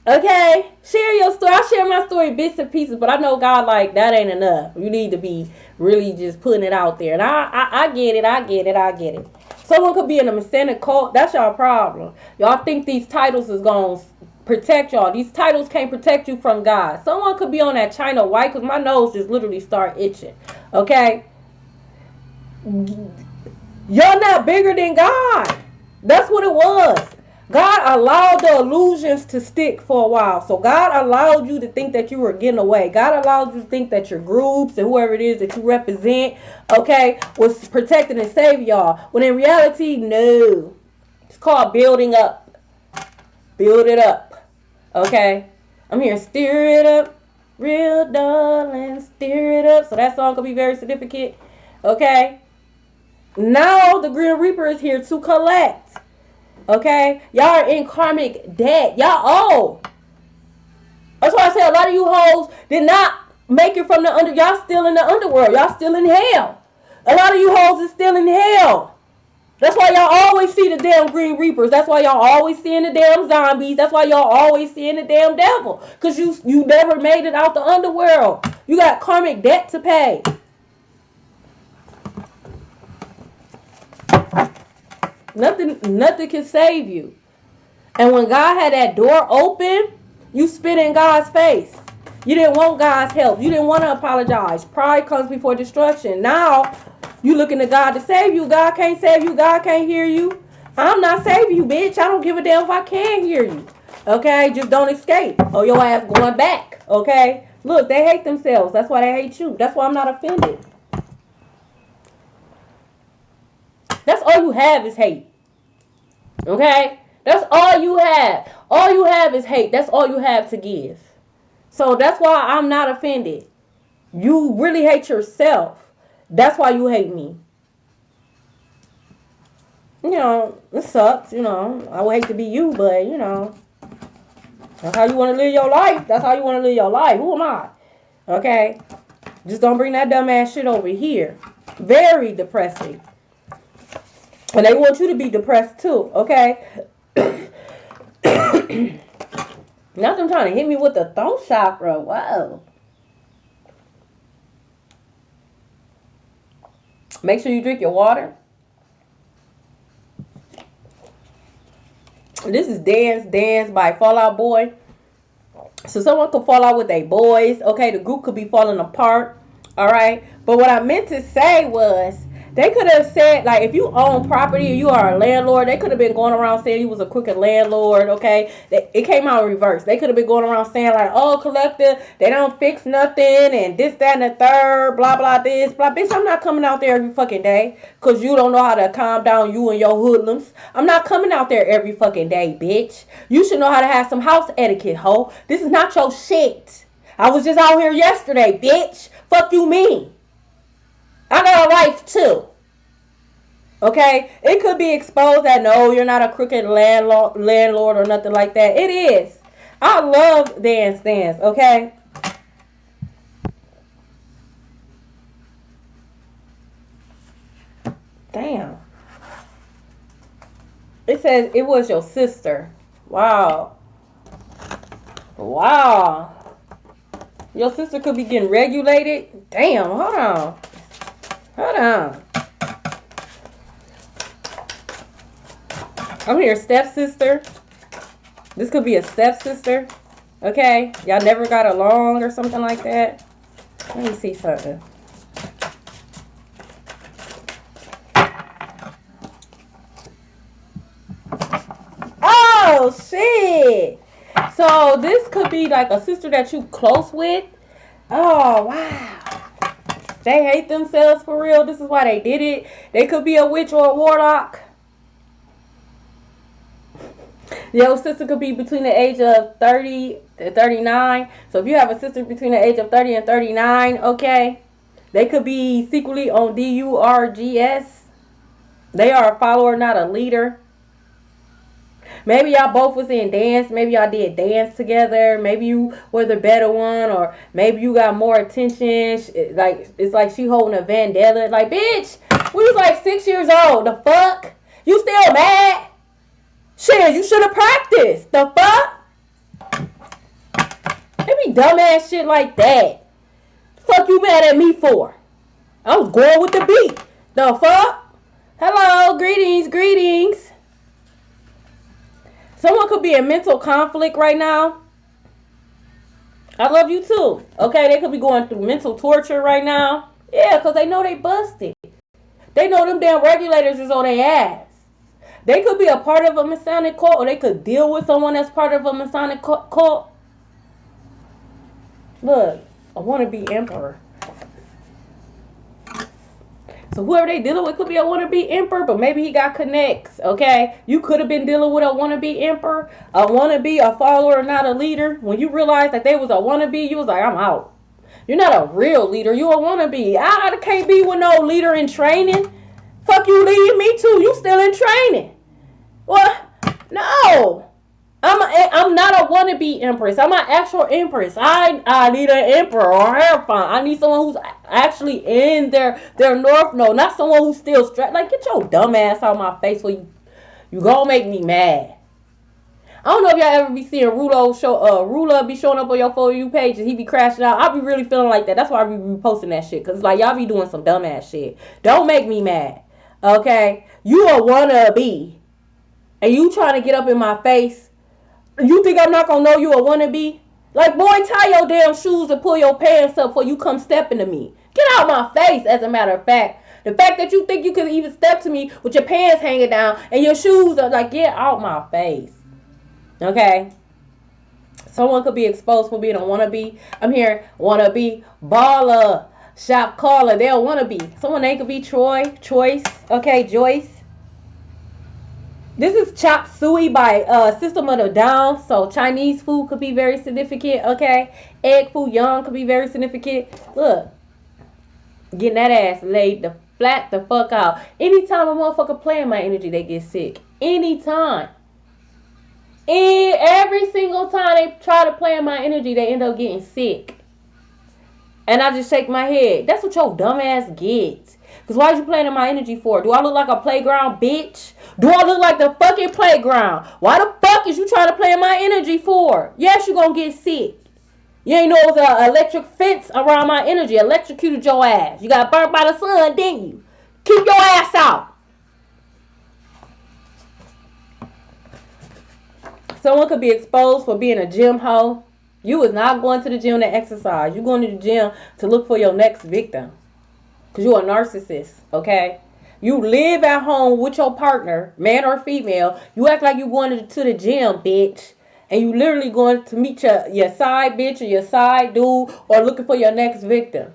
Okay? Share your story. I share my story bits and pieces, but I know God like, that ain't enough. You need to be really just putting it out there. And I get it. Someone could be in a Masonic cult. That's y'all problem. Y'all think these titles is going to protect y'all. These titles can't protect you from God. Someone could be on that China White because my nose just literally start itching. Okay? You're not bigger than God. That's what it was. God allowed the illusions to stick for a while. So God allowed you to think that you were getting away. God allowed you to think that your groups and whoever it is that you represent, okay, was protecting and saving y'all. When in reality, no. It's called building up. Build it up. Okay? I'm here, stir it up. Real darling, stir it up. So that song could be very significant. Okay? Now the Grim Reaper is here to collect. Okay? Y'all are in karmic debt. Y'all owe. That's why I say a lot of you hoes did not make it from the under. Y'all still in the underworld. Y'all still in hell. A lot of you hoes is still in hell. That's why y'all always see the damn Green Reapers. That's why y'all always seeing the damn zombies. That's why y'all always seeing the damn devil. Because you never made it out the underworld. You got karmic debt to pay. Nothing can save you. And when God had that door open, you spit in God's face. You didn't want God's help. You didn't want to apologize. Pride comes before destruction. Now, you looking to God to save you. God can't save you. God can't hear you. I'm not saving you, bitch. I don't give a damn if I can hear you. Okay? Just don't escape. Or your ass going back. Okay? Look, they hate themselves. That's why they hate you. That's why I'm not offended. That's all you have is hate. Okay? That's all you have. All you have is hate. That's all you have to give. So that's why I'm not offended. You really hate yourself. That's why you hate me. You know, it sucks, you know. I would hate to be you, but, you know. That's how you want to live your life. That's how you want to live your life. Who am I? Okay? Just don't bring that dumbass shit over here. Very depressing. And they want you to be depressed too, okay? Now them trying to hit me with the throat chakra. Wow. Make sure you drink your water. This is Dance by Fall Out Boy. So someone could fall out with their boys. Okay, the group could be falling apart. All right. But what I meant to say was, they could have said, like, if you own property or you are a landlord, they could have been going around saying you was a crooked landlord, okay? It came out in reverse. They could have been going around saying, like, oh, collector, they don't fix nothing, and this, that, and the third, blah, blah, this, blah. Bitch, I'm not coming out there every fucking day because you don't know how to calm down you and your hoodlums. I'm not coming out there every fucking day, bitch. You should know how to have some house etiquette, ho. This is not your shit. I was just out here yesterday, bitch. Fuck you mean? I got a life too. Okay? It could be exposed that no, you're not a crooked landlord or nothing like that. It is. I love Dance, okay? Damn. It says it was your sister. Wow. Wow. Your sister could be getting regulated. Damn, hold on. Hold on. I'm here, stepsister. This could be a stepsister. Okay? Y'all never got along or something like that. Let me see something. Oh, shit. So, this could be like a sister that you close with. Oh, wow. They hate themselves for real. This is why they did it. They could be a witch or a warlock. Your sister could be between the age of 30 to 39. So if you have a sister between the age of 30 and 39, okay, they could be secretly on DURGS. They are a follower, not a leader. Maybe y'all both was in dance. Maybe y'all did dance together. Maybe you were the better one, or maybe you got more attention. Like, it's like she holding a vendetta. Like, bitch, we was like 6 years old. The fuck? You still mad? Shit, you should have practiced. The fuck? It be dumbass shit like that. The fuck you mad at me for? I was going with the beat. The fuck? Hello, greetings. Someone could be in mental conflict right now. I love you too. Okay, they could be going through mental torture right now. Yeah, because they know they busted. They know them damn regulators is on their ass. They could be a part of a Masonic cult, or they could deal with someone that's part of a Masonic cult. Look, I want to be emperor. So whoever they dealing with could be a wannabe emperor, but maybe he got connects, okay? You could have been dealing with a wannabe emperor, a wannabe, a follower, not a leader. When you realized that they was a wannabe, you was like, I'm out. You're not a real leader. You a wannabe. I can't be with no leader in training. Fuck you, leave me too. You still in training. What? No. I'm I'm not a wannabe empress. I'm an actual empress. I need an emperor or hierophant. I need someone who's actually in their north node, not someone who's still strapped. Like, get your dumb ass out of my face, or you gonna make me mad. I don't know if y'all ever be seeing Rula be showing up on your For You page and he be crashing out. I be really feeling like that. That's why I be reposting that shit. Cause like y'all be doing some dumbass shit. Don't make me mad. Okay? You a wannabe. And you trying to get up in my face. You think I'm not gonna know you a wannabe? Like, boy, tie your damn shoes and pull your pants up before you come stepping to me. Get out my face, as a matter of fact. The fact that you think you can even step to me with your pants hanging down and your shoes are like, get out my face. Okay? Someone could be exposed for being a wannabe. I'm here, wannabe, baller, shop caller. They're a wannabe. Someone name could be Troy, Choice, okay, Joyce. This is Chop Suey by System of a Down. So Chinese food could be very significant, okay? Egg foo young could be very significant. Look, getting that ass laid the flat the fuck out. Anytime a motherfucker playing my energy, they get sick. Anytime. And every single time they try to play in my energy, they end up getting sick. And I just shake my head. That's what your dumb ass gets. Because why are you playing in my energy for? Do I look like a playground, bitch? Do I look like the fucking playground? Why the fuck is you trying to play in my energy for? Yes, you're going to get sick. You ain't know it was an electric fence around my energy. Electrocuted your ass. You got burnt by the sun, didn't you? Keep your ass out. Someone could be exposed for being a gym hoe. You is not going to the gym to exercise. You're going to the gym to look for your next victim. Because you're a narcissist, okay? You live at home with your partner, man or female. You act like you're going to the gym, bitch. And you literally going to meet your side bitch or your side dude or looking for your next victim.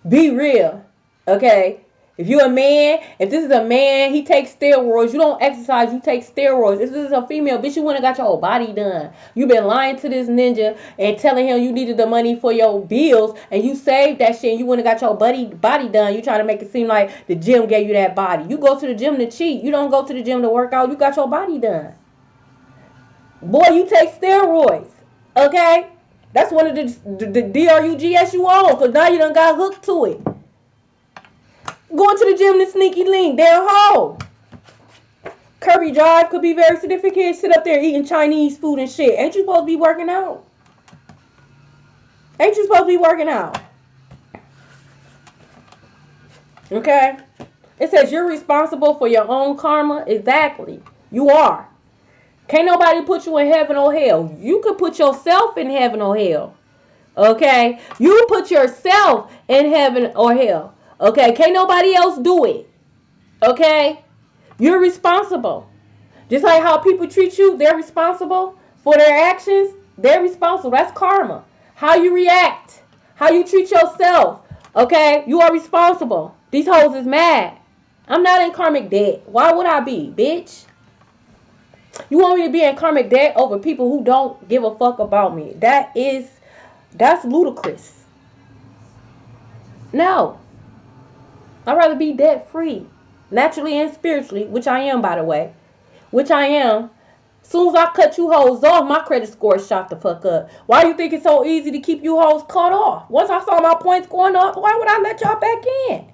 Be real, okay? If you're a man, if this is a man, he takes steroids. You don't exercise, you take steroids. If this is a female, bitch, you went and got your whole body done. You've been lying to this ninja and telling him you needed the money for your bills, and you saved that shit and you went and got your body done. You trying to make it seem like the gym gave you that body. You go to the gym to cheat. You don't go to the gym to work out. You got your body done. Boy, you take steroids, okay? That's one of the drugs you on, because now you done got hooked to it. Going to the gym to sneaky link. They're a hoe. Kirby Drive could be very significant. Sit up there eating Chinese food and shit. Ain't you supposed to be working out? Ain't you supposed to be working out? Okay? It says you're responsible for your own karma. Exactly. You are. Can't nobody put you in heaven or hell. You could put yourself in heaven or hell. Okay? You put yourself in heaven or hell. Okay, can't nobody else do it. Okay? You're responsible. Just like how people treat you, they're responsible for their actions. They're responsible. That's karma. How you react. How you treat yourself. Okay? You are responsible. These hoes is mad. I'm not in karmic debt. Why would I be, bitch? You want me to be in karmic debt over people who don't give a fuck about me. That's ludicrous. No. I'd rather be debt free. Naturally and spiritually, which I am, by the way. Which I am. As soon as I cut you hoes off, my credit score shot the fuck up. Why do you think it's so easy to keep you hoes cut off? Once I saw my points going up, why would I let y'all back in?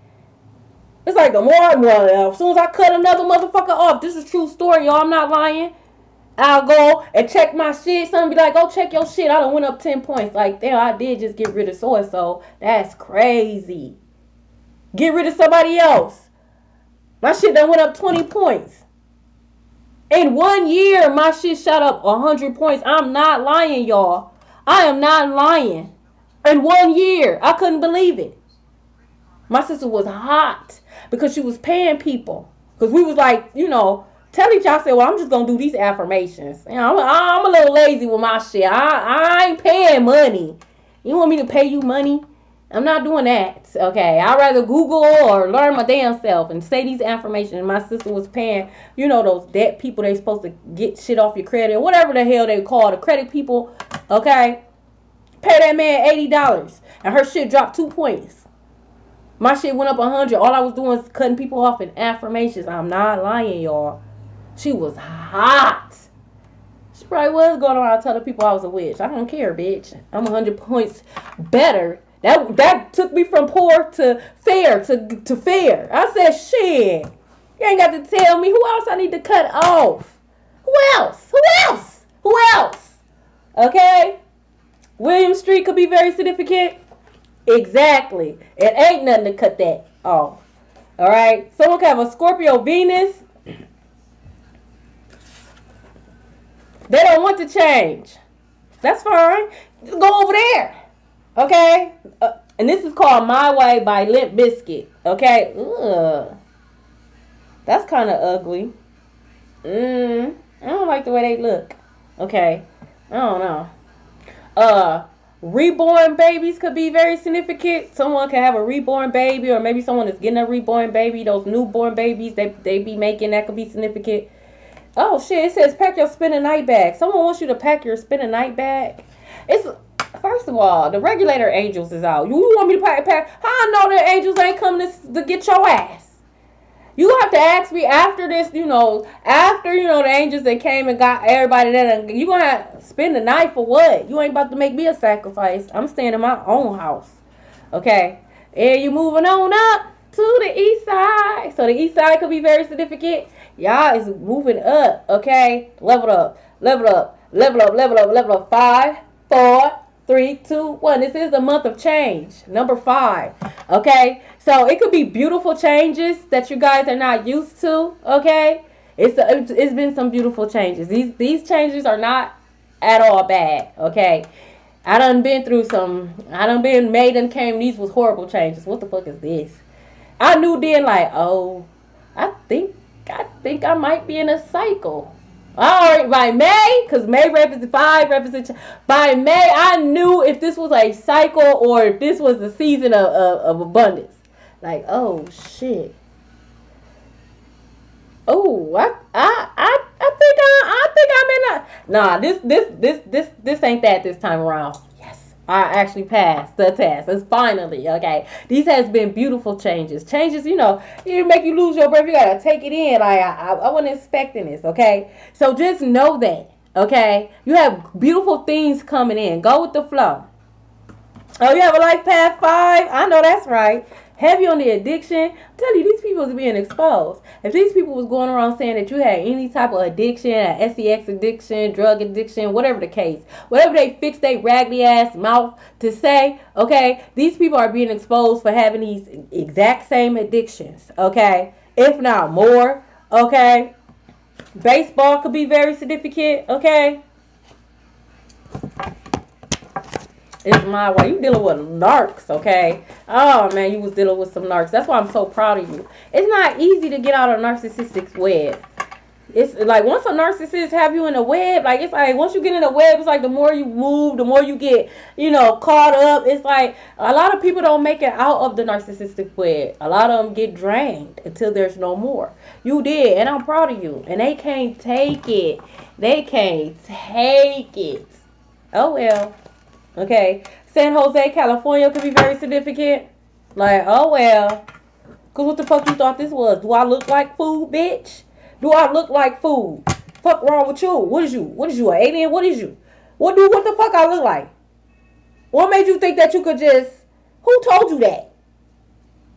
It's like the more I run out, as soon as I cut another motherfucker off, this is a true story, y'all. I'm not lying. I'll go and check my shit. Someone be like, go check your shit. I done went up 10 points. Like, damn, I did just get rid of so-and-so. That's crazy. Get rid of somebody else. My shit done went up 20 points. In 1 year, my shit shot up 100 points. I'm not lying, y'all. I am not lying. In 1 year, I couldn't believe it. My sister was hot because she was paying people. Because we was like, you know, tell each other, well, I'm just going to do these affirmations. You know, I'm a little lazy with my shit. I ain't paying money. You want me to pay you money? I'm not doing that, okay? I'd rather Google or learn my damn self and say these affirmations. My sister was paying, you know, those debt people, they supposed to get shit off your credit, or whatever the hell they call the credit people, okay? Pay that man $80, and her shit dropped 2 points. My shit went up 100. All I was doing was cutting people off in affirmations. I'm not lying, y'all. She was hot. probably was going around telling people I was a witch. I don't care, bitch. I'm 100 points better. That took me from poor to fair to fair. I said, shit. You ain't got to tell me who else I need to cut off. Who else? Who else? Who else? Okay? William Street could be very significant. Exactly. It ain't nothing to cut that off. Alright? Someone could have a Scorpio Venus. They don't want to change. That's fine. Just go over there. Okay? And this is called My Way by Limp Bizkit. Okay? Ugh. That's kind of ugly. I don't like the way they look. Okay? I don't know. Reborn babies could be very significant. Someone could have a reborn baby, or maybe someone is getting a reborn baby. Those newborn babies they be making, that could be significant. Oh shit, it says pack your spend a night bag. Someone wants you to pack your spend a night bag. It's first of all, the regulator angels is out. You want me to pack? How I know the angels ain't coming to get your ass? You have to ask me after this, after the angels that came and got everybody there. You gonna have to spend the night for what? You ain't about to make me a sacrifice. I'm staying in my own house. Okay? And you moving on up to the east side. So the east side could be very significant. Y'all is moving up. Okay? Level up. Level up. Level up. Level up. Level up. 5, 4, 3, 2, 1. This is the month of change. Number 5. Okay? So it could be beautiful changes that you guys are not used to. Okay? It's been some beautiful changes. These changes are not at all bad. Okay? I done been made and came. These was horrible changes. What the fuck is this? I knew then, like, oh, I think I might be in a cycle. Alright, by May, because May represents 5, by May, I knew if this was a cycle or if this was the season of abundance. Like, oh shit. Oh, I think I'm in a. Nah, this ain't that this time around. Yes, I actually passed the test. It's finally okay. These has been beautiful changes. Changes, it make you lose your breath. You gotta take it in. Like I wasn't expecting this. Okay, so just know that. Okay, you have beautiful things coming in. Go with the flow. Oh, you have a life path 5. I know that's right. Heavy on the addiction. I'm telling you, these people is being exposed. If these people was going around saying that you had any type of addiction, sex addiction, drug addiction, whatever the case, whatever they fix their raggedy ass mouth to say, okay, these people are being exposed for having these exact same addictions, okay, if not more, okay. Baseball could be very significant, okay. It's my way. You dealing with narcs, okay? Oh, man, you was dealing with some narcs. That's why I'm so proud of you. It's not easy to get out of a narcissistic web. It's like once a narcissist have you in a web, like it's like once you get in a web, it's like the more you move, the more you get, caught up. It's like a lot of people don't make it out of the narcissistic web. A lot of them get drained until there's no more. You did, and I'm proud of you. And they can't take it. They can't take it. Oh, well. Okay, San Jose, California could be very significant. Like, oh well. Because what the fuck you thought this was? Do I look like food, bitch? Do I look like food? Fuck wrong with you? What is you? What is you, an alien? What is you? What the fuck I look like? What made you think that you could just... Who told you that?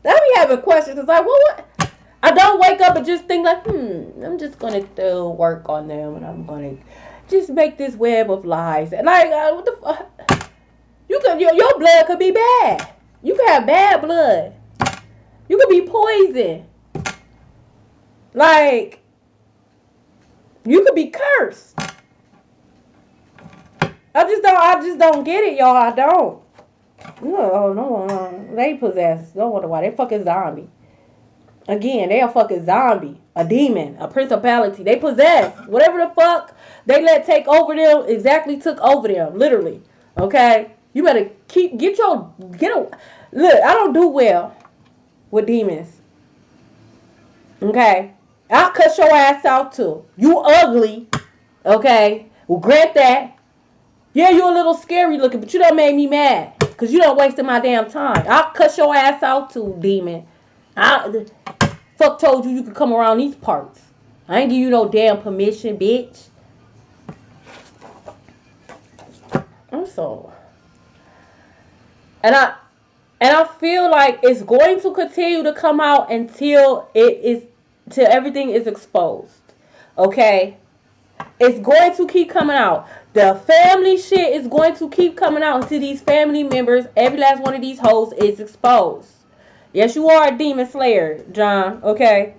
Let me have a question. It's like, what? I don't wake up and just think like, I'm just going to work on them and I'm going to just make this web of lies. And like, what the fuck? Your blood could be bad. You could have bad blood. You could be poisoned. Like, you could be cursed. I just don't get it, y'all. I don't. No. They possessed. Don't wonder why. They fucking zombie. Again, they a fucking zombie. A demon. A principality. They possess. Whatever the fuck they let take over them exactly took over them. Literally. Okay? You better get a... Look, I don't do well with demons. Okay? I'll cut your ass out too. You ugly. Okay? Well, grant that. Yeah, you a little scary looking, but you done made me mad. Because you done wasted my damn time. I'll cut your ass out too, demon. Fuck told you could come around these parts. I ain't give you no damn permission, bitch. I'm so, and I feel like it's going to continue to come out until till everything is exposed. Okay, it's going to keep coming out. The family shit is going to keep coming out until these family members, every last one of these hoes, is exposed. Yes, you are a demon slayer, John. Okay,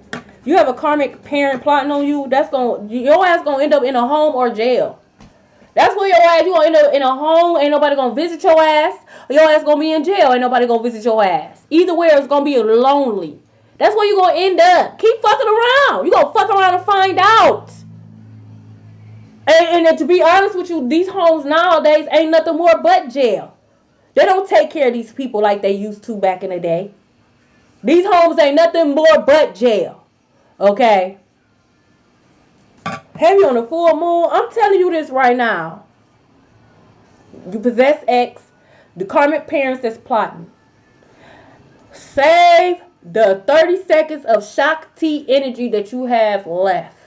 you have a karmic parent plotting on you. Your ass gonna end up in a home or jail. That's where your ass, you gonna end up in a home, ain't nobody gonna visit your ass, or your ass gonna be in jail, ain't nobody gonna visit your ass. Either way, it's gonna be lonely. That's where you gonna end up. Keep fucking around. You gonna fuck around and find out. And to be honest with you, these homes nowadays ain't nothing more but jail. They don't take care of these people like they used to back in the day. These homes ain't nothing more but jail. Okay? Heavy on the full moon. I'm telling you this right now. You possess X, the karmic parents that's plotting. Save the 30 seconds of Shakti energy that you have left,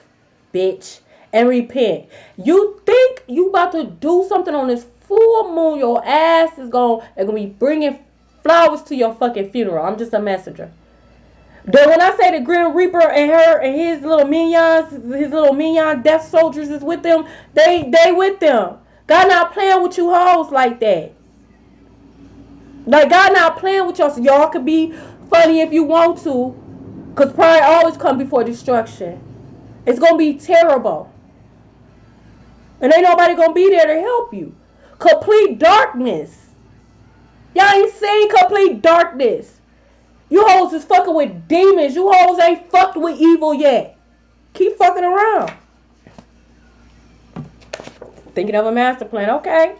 bitch, and repent. You think you about to do something on this full moon, your ass is gonna be bringing flowers to your fucking funeral. I'm just a messenger. When I say the Grim Reaper and her and his little minions, his little minion death soldiers is with them, they with them. God not playing with you hoes like that. Like, God not playing with y'all, so y'all could be funny if you want to, because pride always come before destruction. It's gonna be terrible, and ain't nobody gonna be there to help you. Complete darkness. Y'all ain't seen complete darkness. You hoes is fucking with demons. You hoes ain't fucked with evil yet. Keep fucking around. Thinking of a master plan. Okay.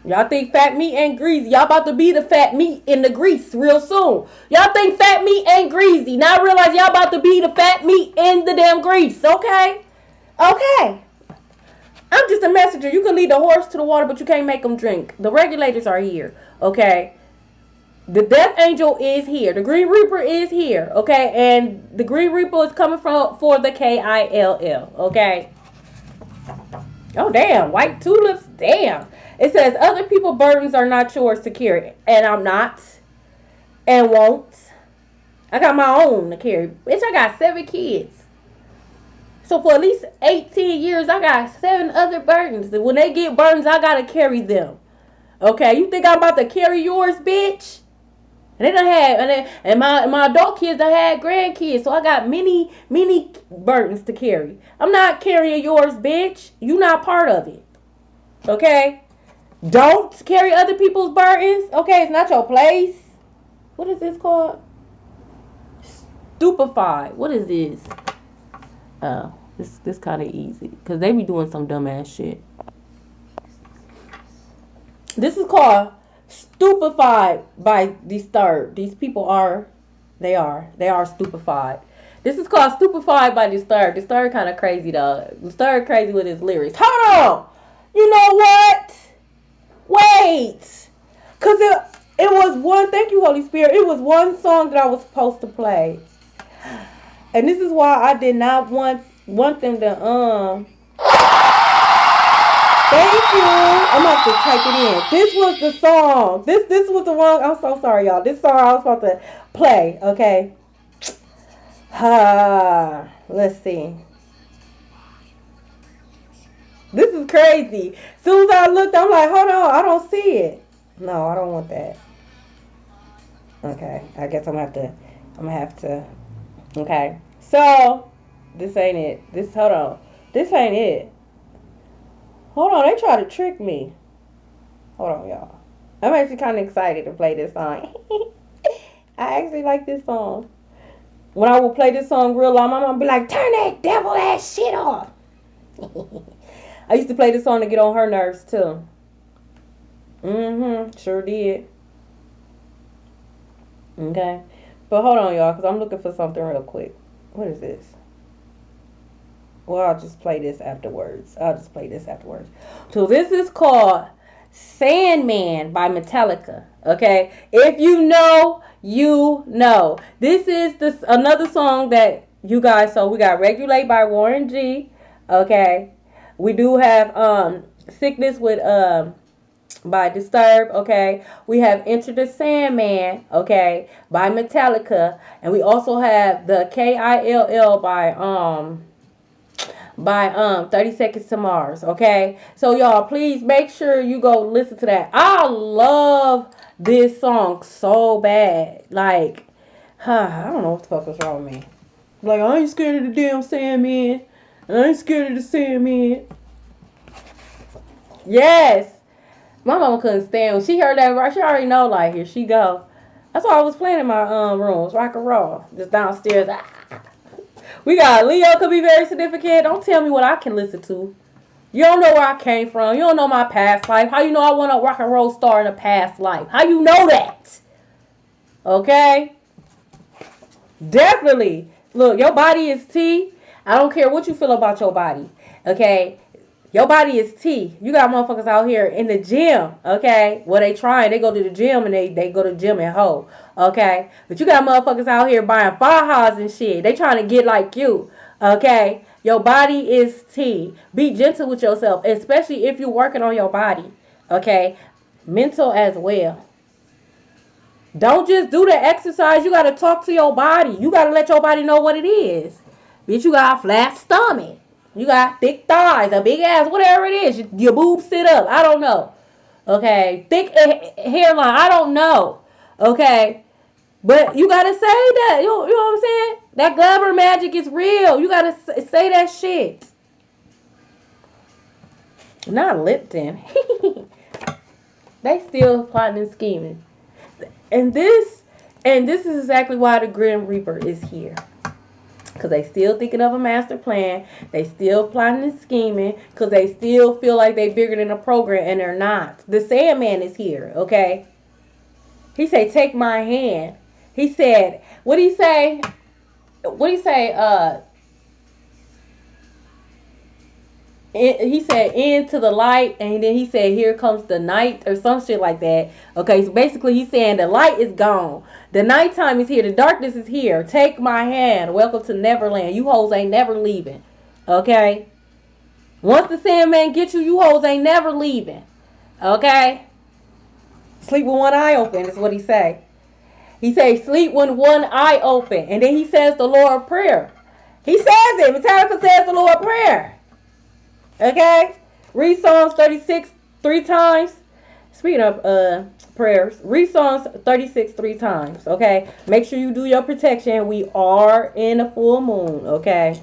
Y'all think fat meat ain't greasy. Y'all about to be the fat meat in the grease real soon. Y'all think fat meat ain't greasy. Now realize y'all about to be the fat meat in the damn grease. Okay. I'm just a messenger. You can lead the horse to the water, but you can't make them drink. The regulators are here. Okay. The Death Angel is here. The Green Reaper is here. Okay. And the Green Reaper is coming for the KILL. Okay. Oh, damn. White tulips. Damn. It says, other people's burdens are not yours to carry. And I'm not. And won't. I got my own to carry. Bitch, I got 7 kids. So for at least 18 years, I got 7 other burdens. And when they get burdens, I got to carry them. Okay? You think I'm about to carry yours, bitch? And they done had, and my adult kids done had grandkids. So I got many burdens to carry. I'm not carrying yours, bitch. You not part of it. Okay? Don't carry other people's burdens. Okay, it's not your place. What is this called? Stupefied. What is this? Oh, this kind of easy. Because they be doing some dumbass shit. This is called stupefied by Disturbed. These people are stupefied. This is called stupefied by Disturbed. Disturbed kind of crazy, though. Disturbed crazy with his lyrics. Hold on! You know what? Wait! Because it was one, thank you, Holy Spirit, it was one song that I was supposed to play. And this is why I did not want them to, thank you. I'm going to have to type it in. This was the song. This was the one, I'm so sorry, y'all. This song I was supposed to play, okay? Let's see. This is crazy. As soon as I looked, I'm like, hold on, I don't see it. No, I don't want that. Okay, I guess I'm gonna have to. Okay, so this ain't it. Hold on. This ain't it. Hold on, they try to trick me. Hold on, y'all. I'm actually kind of excited to play this song. I actually like this song. When I will play this song real loud, my mom be like, turn that devil ass shit off. I used to play this song to get on her nerves too. Sure did. Okay. But hold on, y'all, because I'm looking for something real quick. What is this? Well, I'll just play this afterwards. So this is called Sandman by Metallica. Okay? If you know, you know. This is another song that you guys saw. We got Regulate by Warren G. Okay? We do have Sickness with by Disturbed, okay. We have Enter the Sandman, okay, by Metallica, and we also have the KILL by 30 Seconds to Mars, okay? So y'all please make sure you go listen to that. I love this song so bad. Like, I don't know what the fuck was wrong with me. Like, I ain't scared of the damn Sandman. I ain't scared of the Sandman. Yes. My mama couldn't stand. When she heard that, she already know, like, here she go. That's why I was playing in my rooms, rock and roll. Just downstairs. We got Leo could be very significant. Don't tell me what I can listen to. You don't know where I came from. You don't know my past life. How you know I want a rock and roll star in a past life? How you know that? Okay? Definitely. Look, your body is tea. I don't care what you feel about your body. Okay? Your body is tea. You got motherfuckers out here in the gym. Okay? Well, they trying. They go to the gym and they go to the gym and hoe. Okay? But you got motherfuckers out here buying fajas and shit. They trying to get like you. Okay? Your body is tea. Be gentle with yourself, especially if you're working on your body. Okay? Mental as well. Don't just do the exercise. You got to talk to your body. You got to let your body know what it is. Bitch, you got a flat stomach. You got thick thighs, a big ass, whatever it is. Your boobs sit up. I don't know. Okay? Thick hairline. I don't know. Okay? But you got to say that. You know what I'm saying? That glamour magic is real. You got to say that shit. Not Lipton. They still plotting and scheming. And this is exactly why the Grim Reaper is here. Because they still thinking of a master plan. They still plotting and scheming. Because they still feel like they bigger than a program. And they're not. The Sandman is here. Okay. He said, take my hand. He said, what did he say? What did he say? He said into the light, and then he said here comes the night, or some shit like that. Okay, so basically he's saying the light is gone, the nighttime is here, the darkness is here. Take my hand, welcome to Neverland. You hoes ain't never leaving. Okay, once the Sandman gets you, you hoes ain't never leaving. Okay, sleep with one eye open is what he say. He say sleep with one eye open, and then he says the Lord Prayer. He says it. Metallica says the Lord Prayer. Okay? Read Psalms 36 3 times. Speaking of prayers, read Psalms 36 3 times. Okay? Make sure you do your protection. We are in a full moon. Okay?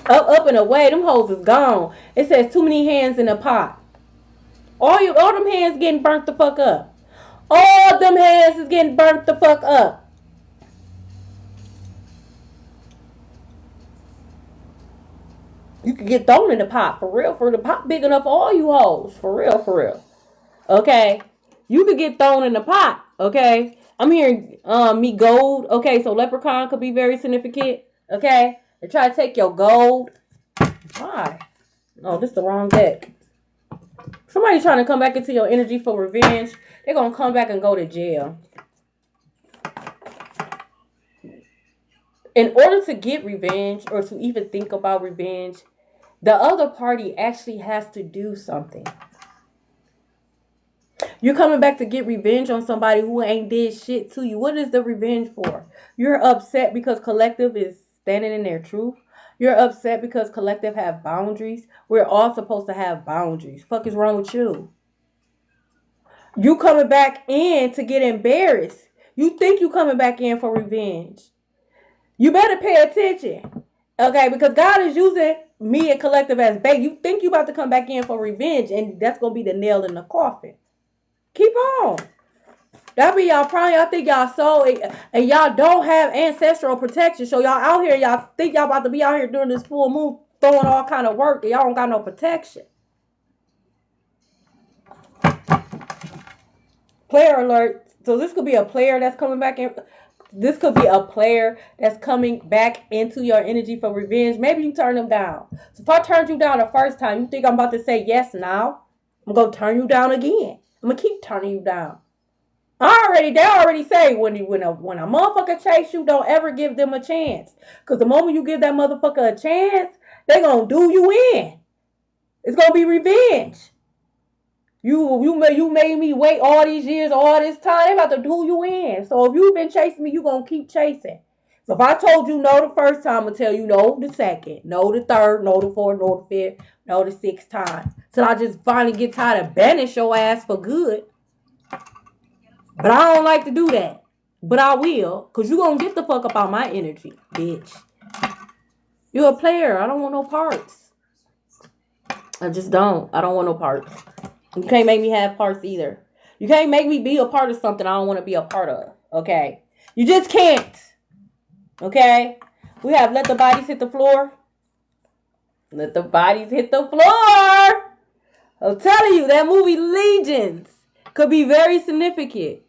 Up and away. Them hoes is gone. It says too many hands in a pot. All them hands getting burnt the fuck up. All them hands is getting burnt the fuck up. You can get thrown in the pot, for real. For the pot big enough for all you hoes. For real, for real. Okay? You could get thrown in the pot. Okay? I'm hearing me gold. Okay, so leprechaun could be very significant. Okay? They try to take your gold. Why? Oh, this is the wrong deck. Somebody trying to come back into your energy for revenge. They're going to come back and go to jail. In order to get revenge, or to even think about revenge, the other party actually has to do something. You're coming back to get revenge on somebody who ain't did shit to you. What is the revenge for? You're upset because Collective is standing in their truth. You're upset because Collective have boundaries. We're all supposed to have boundaries. Fuck is wrong with you? You coming back in to get embarrassed. You think you coming back in for revenge. You better pay attention. Okay, because God is using me and Collective as bait. You think you about to come back in for revenge, and that's going to be the nail in the coffin. Keep on. That be y'all problem. Y'all think y'all so, and y'all don't have ancestral protection. So y'all out here, y'all think y'all about to be out here doing this full moon, throwing all kind of work, and y'all don't got no protection. Player alert. So this could be a player that's coming back in. This could be a player that's coming back into your energy for revenge. Maybe you turn them down. So if I turned you down the first time, you think I'm about to say yes now? I'm going to turn you down again. I'm going to keep turning you down. They already say when a motherfucker chase you, don't ever give them a chance. Because the moment you give that motherfucker a chance, They gonna do you in. It's gonna be revenge. You made me wait all these years, all this time. They about to do you in. So if you've been chasing me, you gonna keep chasing. So if I told you no the first time, I'm gonna tell you no the second, no the third, no the fourth, no the fifth, no the sixth time. So I just finally get tired of banish your ass for good. But I don't like to do that. But I will, cause you gonna get the fuck up out my energy, bitch. You're a player. I don't want no parts. I just don't. I don't want no parts. You can't make me have parts either. You can't make me be a part of something I don't want to be a part of. Okay? You just can't. Okay? We have Let the Bodies Hit the Floor. Let the Bodies Hit the Floor. I'm telling you, that movie Legions could be very significant.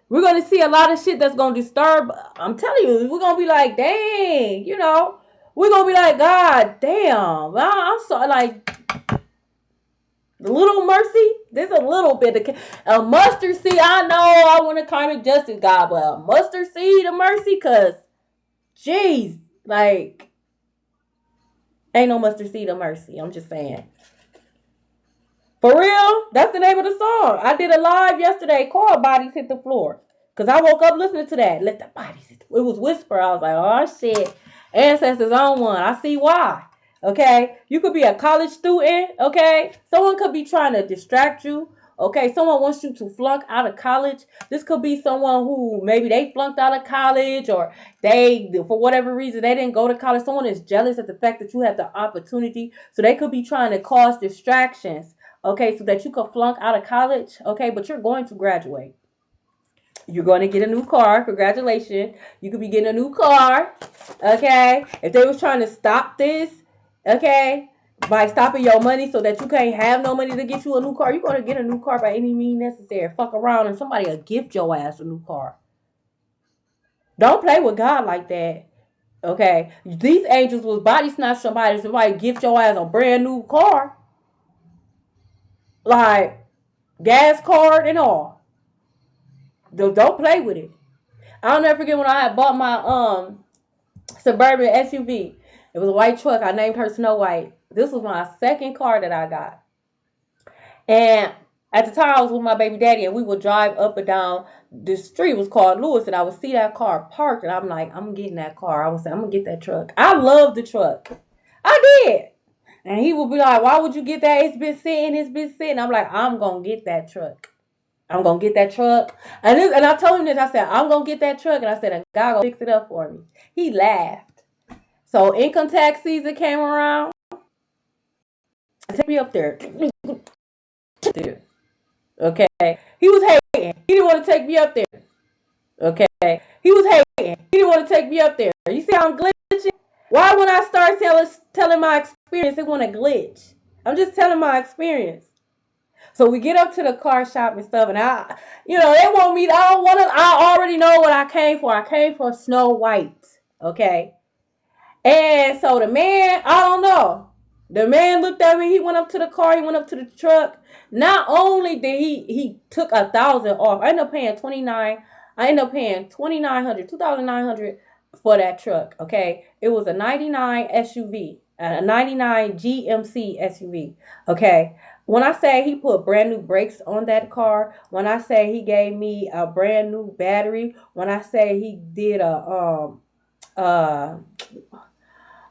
We're going to see a lot of shit that's going to disturb. I'm telling you, we're going to be like, dang, you know. We're going to be like, God damn. I'm sorry, like, little mercy. There's a little bit of a mustard seed. I know I want to karmic justice God, but a mustard seed of mercy, cause jeez, like ain't no mustard seed of mercy. I'm just saying. For real, that's the name of the song. I did a live yesterday called Bodies Hit the Floor. Cause I woke up listening to that. Let the bodies hit the floor. It was Whisper. I was like, oh shit. Ancestors on one. I see why. Okay, you could be a college student. Okay, someone could be trying to distract you. Okay, someone wants you to flunk out of college. This could be someone who maybe they flunked out of college, or they, for whatever reason, they didn't go to college. Someone is jealous at the fact that you have the opportunity, so they could be trying to cause distractions. Okay, so that you could flunk out of college. Okay, but you're going to graduate. You're going to get a new car. Congratulations. You could be getting a new car. Okay, if they was trying to stop this. Okay, by stopping your money so that you can't have no money to get you a new car, you're going to get a new car by any means necessary. Fuck around and somebody will gift your ass a new car. Don't play with God like that. Okay, these angels will body snatch somebody gift your ass a brand new car, like gas card and all. Don't play with it. I'll never forget when I had bought my Suburban SUV. It was a white truck. I named her Snow White. This was my second car that I got. And at the time, I was with my baby daddy, and we would drive up and down the street. It was called Lewis, and I would see that car parked, and I'm like, I'm getting that car. I would say, I'm going to get that truck. I love the truck. I did. And he would be like, why would you get that? It's been sitting. I'm like, I'm going to get that truck. I'm going to get that truck. And I told him this. I said, I'm going to get that truck. And I said, God going to fix it up for me. He laughed. So income tax season came around. Take me up there. Okay. He was hating. He didn't want to take me up there. Okay. He was hating. He didn't want to take me up there. You see how I'm glitching? Why when I start telling my experience, it want to glitch? I'm just telling my experience. So we get up to the car shop and stuff, and they want me. I already know what I came for. I came for Snow White. Okay. And so the man, I don't know. The man looked at me. He went up to the car. He went up to the truck. Not only did he took $1,000 off. I ended up paying $2,900, $2,900 for that truck. Okay, it was a '99 SUV, a '99 GMC SUV. Okay, when I say he put brand new brakes on that car, when I say he gave me a brand new battery, when I say he did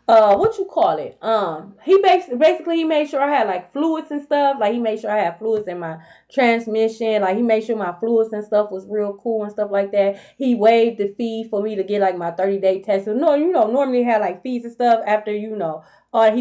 what you call it? He basically he made sure I had like fluids and stuff. Like he made sure I had fluids in my transmission. Like he made sure my fluids and stuff was real cool and stuff like that. He waived the fee for me to get like my 30-day test. So, no, normally had like fees and stuff after, he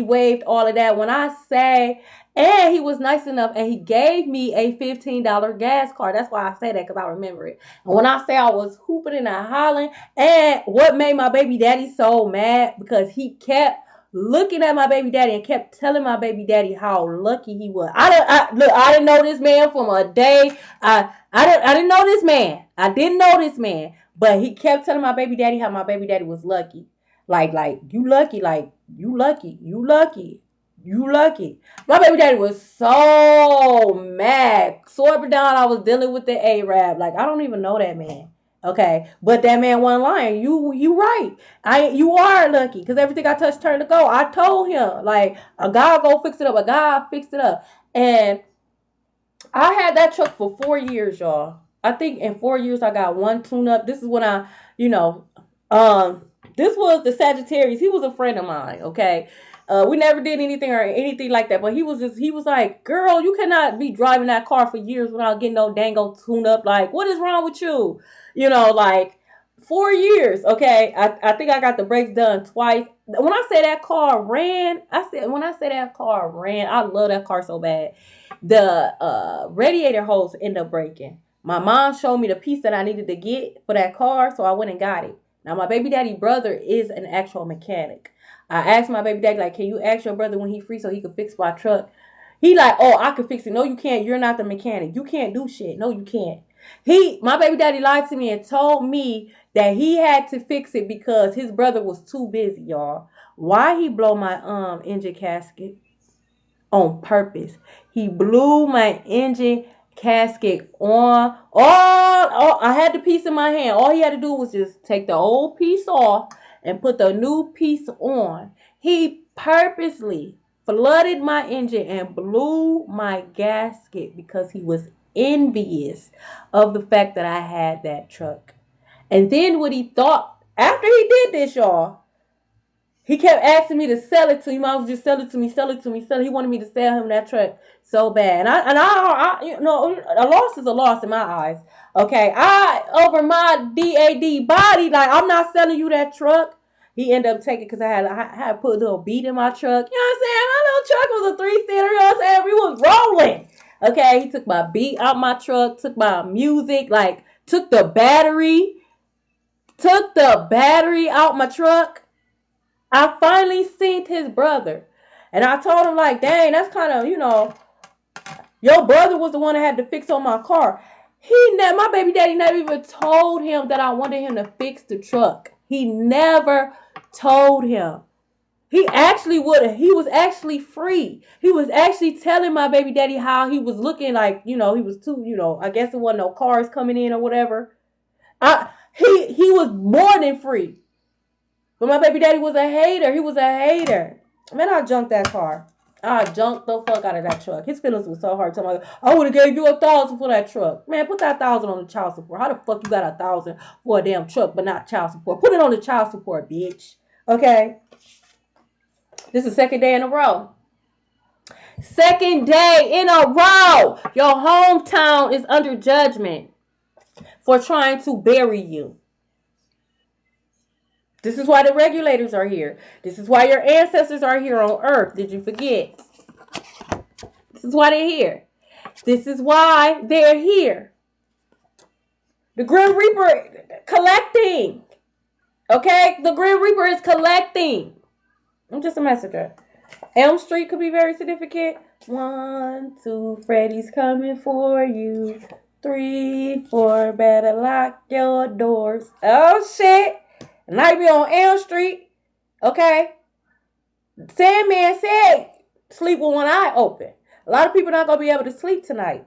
waived all of that. When I say, and he was nice enough and he gave me a $15 gas card. That's why I say that, because I remember it. And when I say I was hooping and hollering, and what made my baby daddy so mad, because he kept looking at my baby daddy and kept telling my baby daddy how lucky he was. I didn't know this man from a day. I didn't know this man. I didn't know this man. But he kept telling my baby daddy how my baby daddy was lucky. Like, you lucky, like, you lucky, you lucky. You lucky. My baby daddy was so mad. So up and down, I was dealing with the Arab. Like, I don't even know that man. Okay, but that man wasn't lying. You right. You are lucky because everything I touched turned to gold. I told him like a guy go fix it up. A guy fixed it up, and I had that truck for 4 years, y'all. I think in 4 years I got one tune up. This is when you know, um, this was the Sagittarius. He was a friend of mine. Okay, we never did anything or anything like that. But he was like, girl, you cannot be driving that car for years without getting no dango tune up. Like, what is wrong with you? Like 4 years. Okay, I think I got the brakes done twice. When I say that car ran, I love that car so bad. The radiator hose ended up breaking. My mom showed me the piece that I needed to get for that car, so I went and got it. Now my baby daddy brother is an actual mechanic. I asked my baby daddy, like, can you ask your brother when he free so he could fix my truck? He like, oh, I could fix it. No, you can't. You're not the mechanic. You can't do shit. No, you can't. My baby daddy lied to me and told me that he had to fix it because his brother was too busy, y'all. Why he blow my engine gasket? On purpose. He blew my engine gasket on. I had the piece in my hand. All he had to do was just take the old piece off and put the new piece on. He purposely flooded my engine and blew my gasket because he was envious of the fact that I had that truck. And then what he thought after he did this, y'all, he kept asking me to sell it to him. I was just sell it to me. He wanted me to sell him that truck so bad. A loss is a loss in my eyes. Okay, over my DAD body, like I'm not selling you that truck. He ended up taking because I had put a little beat in my truck. You know what I'm saying? My little truck was a 3-seater. You know what I'm saying? We was rolling. Okay, he took my beat out my truck, took my music, like took the battery out my truck. I finally seen his brother. And I told him, like, dang, that's kind of, your brother was the one that had to fix on my car. My baby daddy never even told him that I wanted him to fix the truck. He never told him. He was actually free. He was actually telling my baby daddy how he was looking like, he was too, I guess there wasn't no cars coming in or whatever. He was more than free. But my baby daddy was a hater. He was a hater. Man, I junked that car. I junked the fuck out of that truck. His feelings was so hard. I would have gave you $1,000 for that truck. Man, put that $1,000 on the child support. How the fuck you got $1,000 for a damn truck but not child support? Put it on the child support, bitch. Okay? This is the second day in a row. Second day in a row. Your hometown is under judgment for trying to bury you. This is why the regulators are here. This is why your ancestors are here on earth. Did you forget? This is why they're here. This is why they're here. The Grim Reaper collecting. Okay? The Grim Reaper is collecting. I'm just a messenger. Elm Street could be very significant. 1, 2, Freddy's coming for you. 3, 4, better lock your doors. Oh, shit. Nightmare on Elm Street. Okay. Sandman said sleep with one eye open. A lot of people not going to be able to sleep tonight.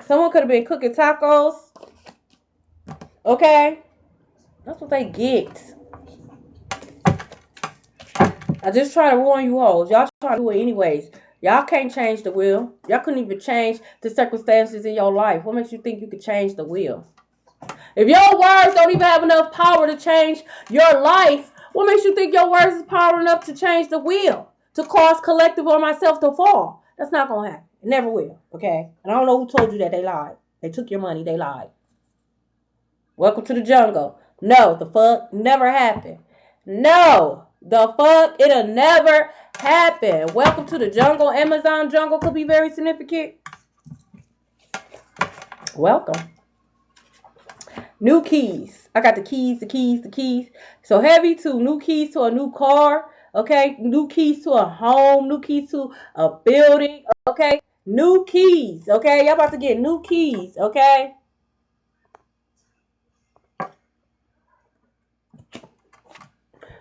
Someone could have been cooking tacos. Okay. That's what they get. I just try to warn you hoes. Y'all try to do it anyways. Y'all can't change the will. Y'all couldn't even change the circumstances in your life. What makes you think you could change the will? If your words don't even have enough power to change your life, what makes you think your words is power enough to change the will? To cause collective or myself to fall? That's not going to happen. It never will. Okay? And I don't know who told you that. They lied. They took your money. They lied. Welcome to the jungle. No, the fuck never happened. No, the fuck it'll never happen. Welcome to the jungle. Amazon jungle could be very significant. Welcome. New keys. I got the keys. So heavy to new keys to a new car. Okay. New keys to a home. New keys to a building. Okay. New keys. Okay. Y'all about to get new keys. Okay.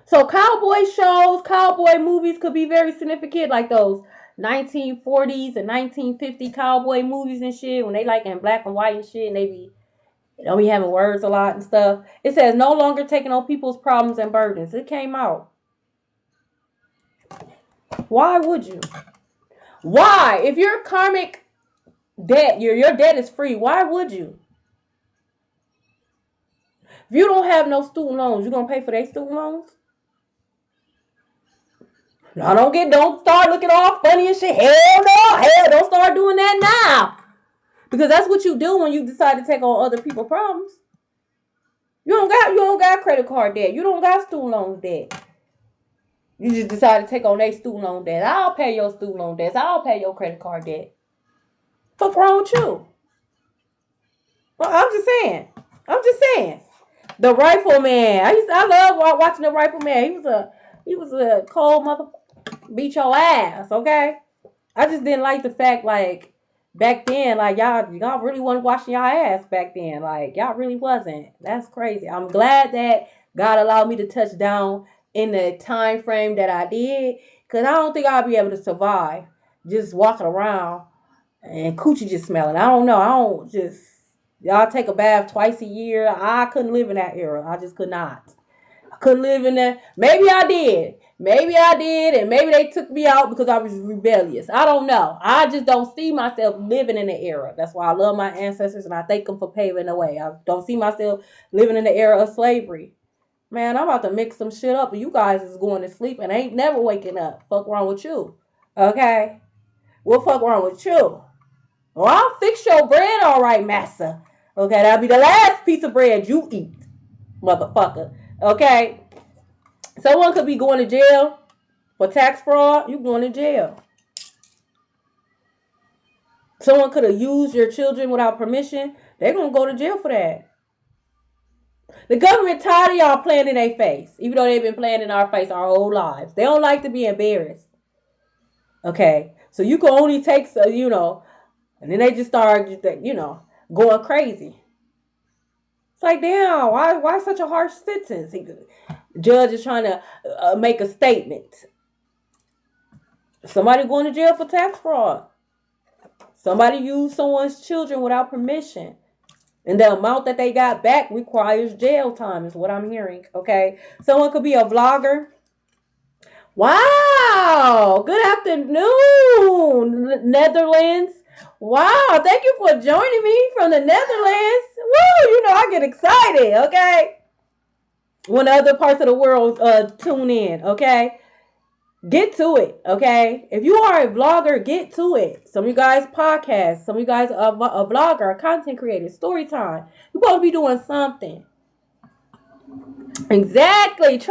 So cowboy shows, cowboy movies could be very significant. Like those 1940s and 1950 cowboy movies and shit. When they like in black and white and shit. And they be Don't be having words a lot and stuff. It says no longer taking on people's problems and burdens. It came out. Why would you? Why? If your karmic debt, your debt is free, why would you? If you don't have no student loans, you gonna pay for their student loans? No, don't start looking all funny and shit. Hell no, hell, don't start doing that now. Because that's what you do when you decide to take on other people's problems. You don't got credit card debt. You don't got student loan debt. You just decide to take on their student loan debt. I'll pay your student loan debts. I'll pay your credit card debt. What's wrong with you? Well, I'm just saying. The Rifleman. I love watching the Rifleman. He was a cold mother. Beat your ass, okay? I just didn't like the fact, like, back then, like, y'all really wasn't washing y'all ass back then. Like, y'all really wasn't. That's crazy. I'm glad that God allowed me to touch down in the time frame that I did, because I don't think I'll be able to survive just walking around and coochie just smelling. I don't know. Y'all take a bath twice a year. I couldn't live in that era. I just could not. I couldn't live in that. Maybe I did, and maybe they took me out because I was rebellious. I don't know. I just don't see myself living in the era. That's why I love my ancestors and I thank them for paving the way. I don't see myself living in the era of slavery. Man, I'm about to mix some shit up and you guys is going to sleep and ain't never waking up. Fuck wrong with you? Okay? What fuck wrong with you? Well, I'll fix your bread all right, massa. Okay, that'll be the last piece of bread you eat, motherfucker. Okay? Someone could be going to jail for tax fraud. You going to jail. Someone could have used your children without permission. They're going to go to jail for that. The government tired of y'all playing in their face, even though they've been playing in our face our whole lives. They don't like to be embarrassed. Okay? So you can only take, and then they just start, going crazy. It's like, damn, why such a harsh sentence? The judge is trying to make a statement. Somebody going to jail for tax fraud. Somebody used someone's children without permission. And the amount that they got back requires jail time, is what I'm hearing. Okay? Someone could be a vlogger. Wow! Good afternoon, Netherlands. Wow, thank you for joining me from the Netherlands. Woo, I get excited, okay? When other parts of the world tune in, okay? Get to it, okay? If you are a vlogger, get to it. Some of you guys podcast, some of you guys are a vlogger, a content creator, story time. You're supposed to be doing something. Exactly.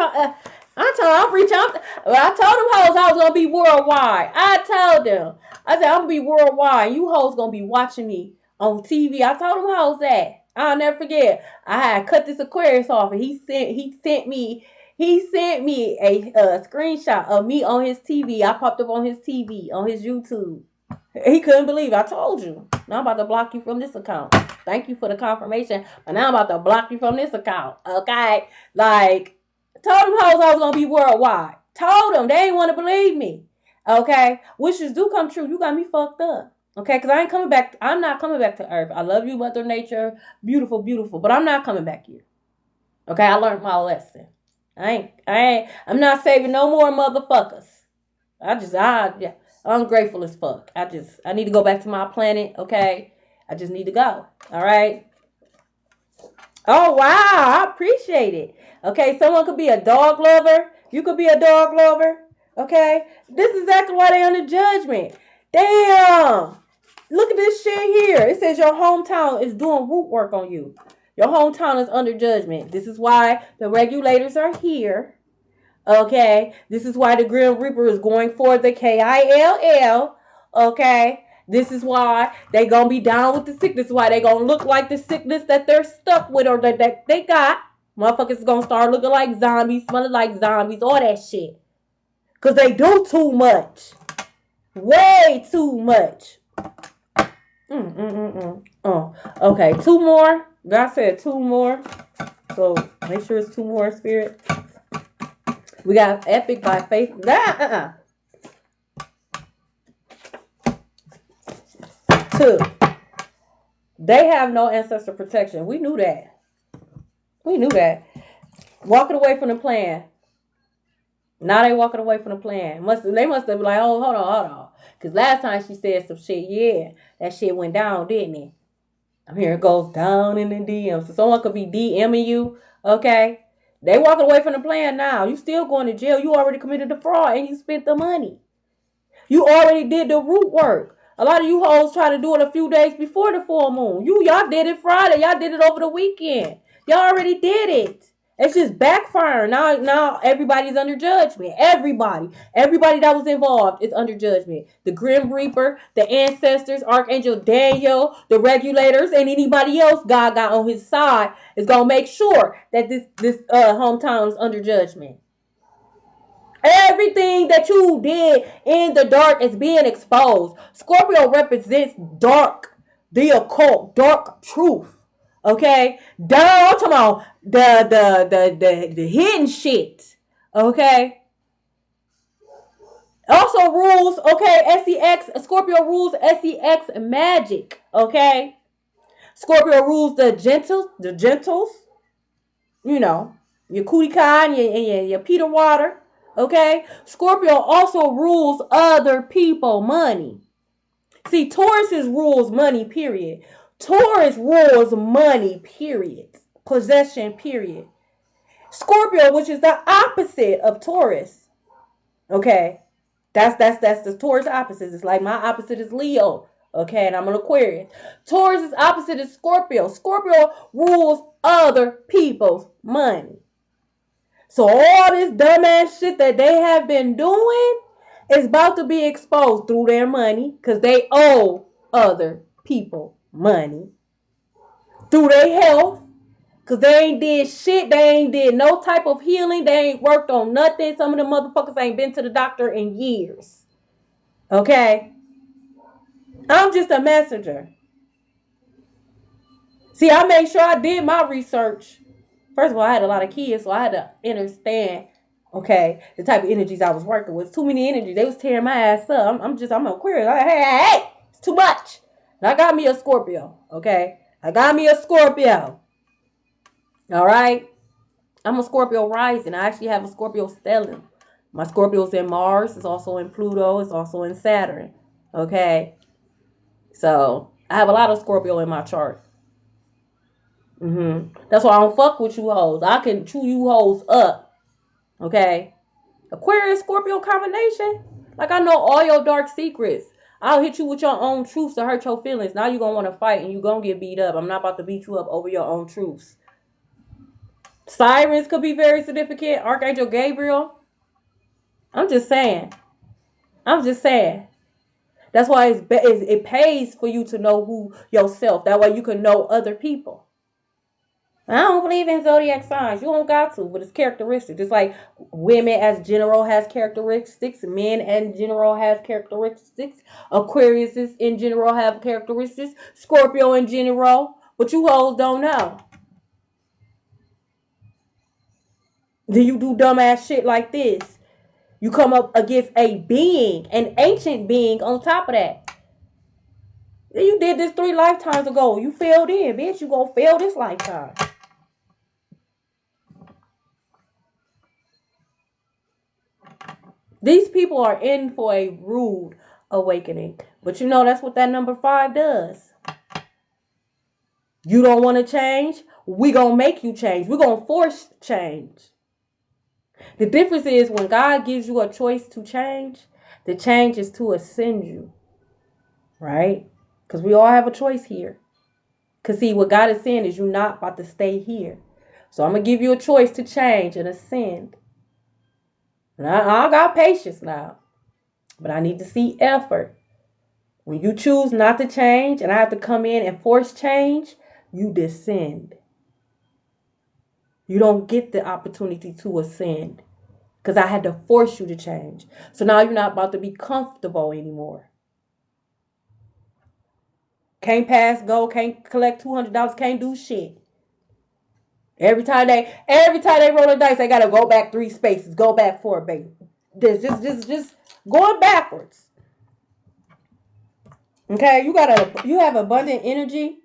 I'm reaching out. I told them hoes I was going to be worldwide. I told them. I said, I'm going to be worldwide. You hoes going to be watching me on TV. I told them hoes that. I'll never forget. I had cut this Aquarius off and he sent me a screenshot of me on his TV. I popped up on his TV, on his YouTube. He couldn't believe it. I told you. Now I'm about to block you from this account. Thank you for the confirmation. But now I'm about to block you from this account. Okay? Like, told them hoes I was going to be worldwide. Told them. They ain't want to believe me. Okay? Wishes do come true. You got me fucked up. Okay? Because I ain't coming back. I'm not coming back to Earth. I love you, Mother Nature. Beautiful, beautiful. But I'm not coming back here. Okay? I learned my lesson. I'm not saving no more motherfuckers. I'm ungrateful as fuck. I need to go back to my planet. Okay? I just need to go. All right? Oh, wow. I appreciate it. Okay, someone could be a dog lover. You could be a dog lover. Okay? This is exactly why they under judgment. Damn. Look at this shit here. It says your hometown is doing root work on you. Your hometown is under judgment. This is why the regulators are here. Okay? This is why the Grim Reaper is going for the KILL. Okay? This is why they gonna be down with the sickness. Why they gonna look like the sickness that they're stuck with or that they got. Motherfuckers gonna start looking like zombies, smelling like zombies, all that shit. Because they do too much. Way too much. Okay, 2 more. God said 2 more. So make sure it's 2 more, Spirit. We got Epic by Faith. 2. They have no ancestor protection. We knew that. We knew that. Walking away from the plan. Now they walking away from the plan. They must have been like, oh, hold on. Because last time she said some shit, yeah, that shit went down, didn't it? Here it goes down in the DM. So someone could be DMing you, okay? They walking away from the plan now. You still going to jail. You already committed the fraud and you spent the money. You already did the root work. A lot of you hoes try to do it a few days before the full moon. Y'all did it Friday. Y'all did it over the weekend. Y'all already did it. It's just backfiring. Now everybody's under judgment. Everybody that was involved is under judgment. The Grim Reaper, the ancestors, Archangel Daniel, the regulators, and anybody else God got on his side is gonna make sure that this hometown is under judgment. Everything that you did in the dark is being exposed. Scorpio represents dark, the occult, dark truth. Okay, down talking about the hidden shit. Okay. Also rules, okay, SEX, Scorpio rules SEX magic. Okay. Scorpio rules the gentles. You know, your Cootie Con, your Peter Water. Okay. Scorpio also rules other people money. See, Taurus rules money, period. Taurus rules money, period. Possession, period. Scorpio, which is the opposite of Taurus. Okay. That's the Taurus opposite. It's like my opposite is Leo. Okay, and I'm an Aquarius. Taurus' opposite is Scorpio. Scorpio rules other people's money. So all this dumbass shit that they have been doing is about to be exposed through their money because they owe other people money. Through their health, because they ain't did shit. They ain't did no type of healing. They ain't worked on nothing. Some of the motherfuckers ain't been to the doctor in years. Okay? I'm just a messenger. See, I made sure I did my research. First of all, I had a lot of kids, so I had to understand, okay, the type of energies I was working with. Too many energies. They was tearing my ass up. I'm an Aquarius. Hey, it's too much. And I got me a Scorpio, okay? I got me a Scorpio. All right? I'm a Scorpio rising. I actually have a Scorpio stellium. My Scorpio's in Mars. It's also in Pluto. It's also in Saturn. Okay? So, I have a lot of Scorpio in my chart. That's why I don't fuck with you hoes. I can chew you hoes up. Okay? Aquarius Scorpio combination. Like I know all your dark secrets. I'll hit you with your own truths to hurt your feelings. Now you're going to want to fight and you're going to get beat up. I'm not about to beat you up over your own truths. Sirens could be very significant. Archangel Gabriel. I'm just saying. That's why it pays for you to know who yourself. That way you can know other people. I don't believe in zodiac signs. You don't got to, but it's characteristics. Just like women as general has characteristics, men in general has characteristics, Aquarius in general have characteristics, Scorpio in general, but you hoes don't know. Then you do dumbass shit like this. You come up against a being, an ancient being on top of that. You did this 3 lifetimes ago. You failed in, bitch. You gonna fail this lifetime. These people are in for a rude awakening. But you know that's what that number 5 does. You don't want to change? We gonna make you change. We're gonna force change. The difference is when God gives you a choice to change, the change is to ascend you. Right? Because we all have a choice here. Because see, what God is saying is you're not about to stay here. So I'm going to give you a choice to change and ascend. And I got patience now. But I need to see effort. When you choose not to change and I have to come in and force change, you descend. You don't get the opportunity to ascend. Because I had to force you to change. So now you're not about to be comfortable anymore. Can't pass go, can't collect $200, can't do shit. Every time they roll the dice, they gotta go back 3 spaces, go back 4, baby. Just going backwards. Okay, you have abundant energy.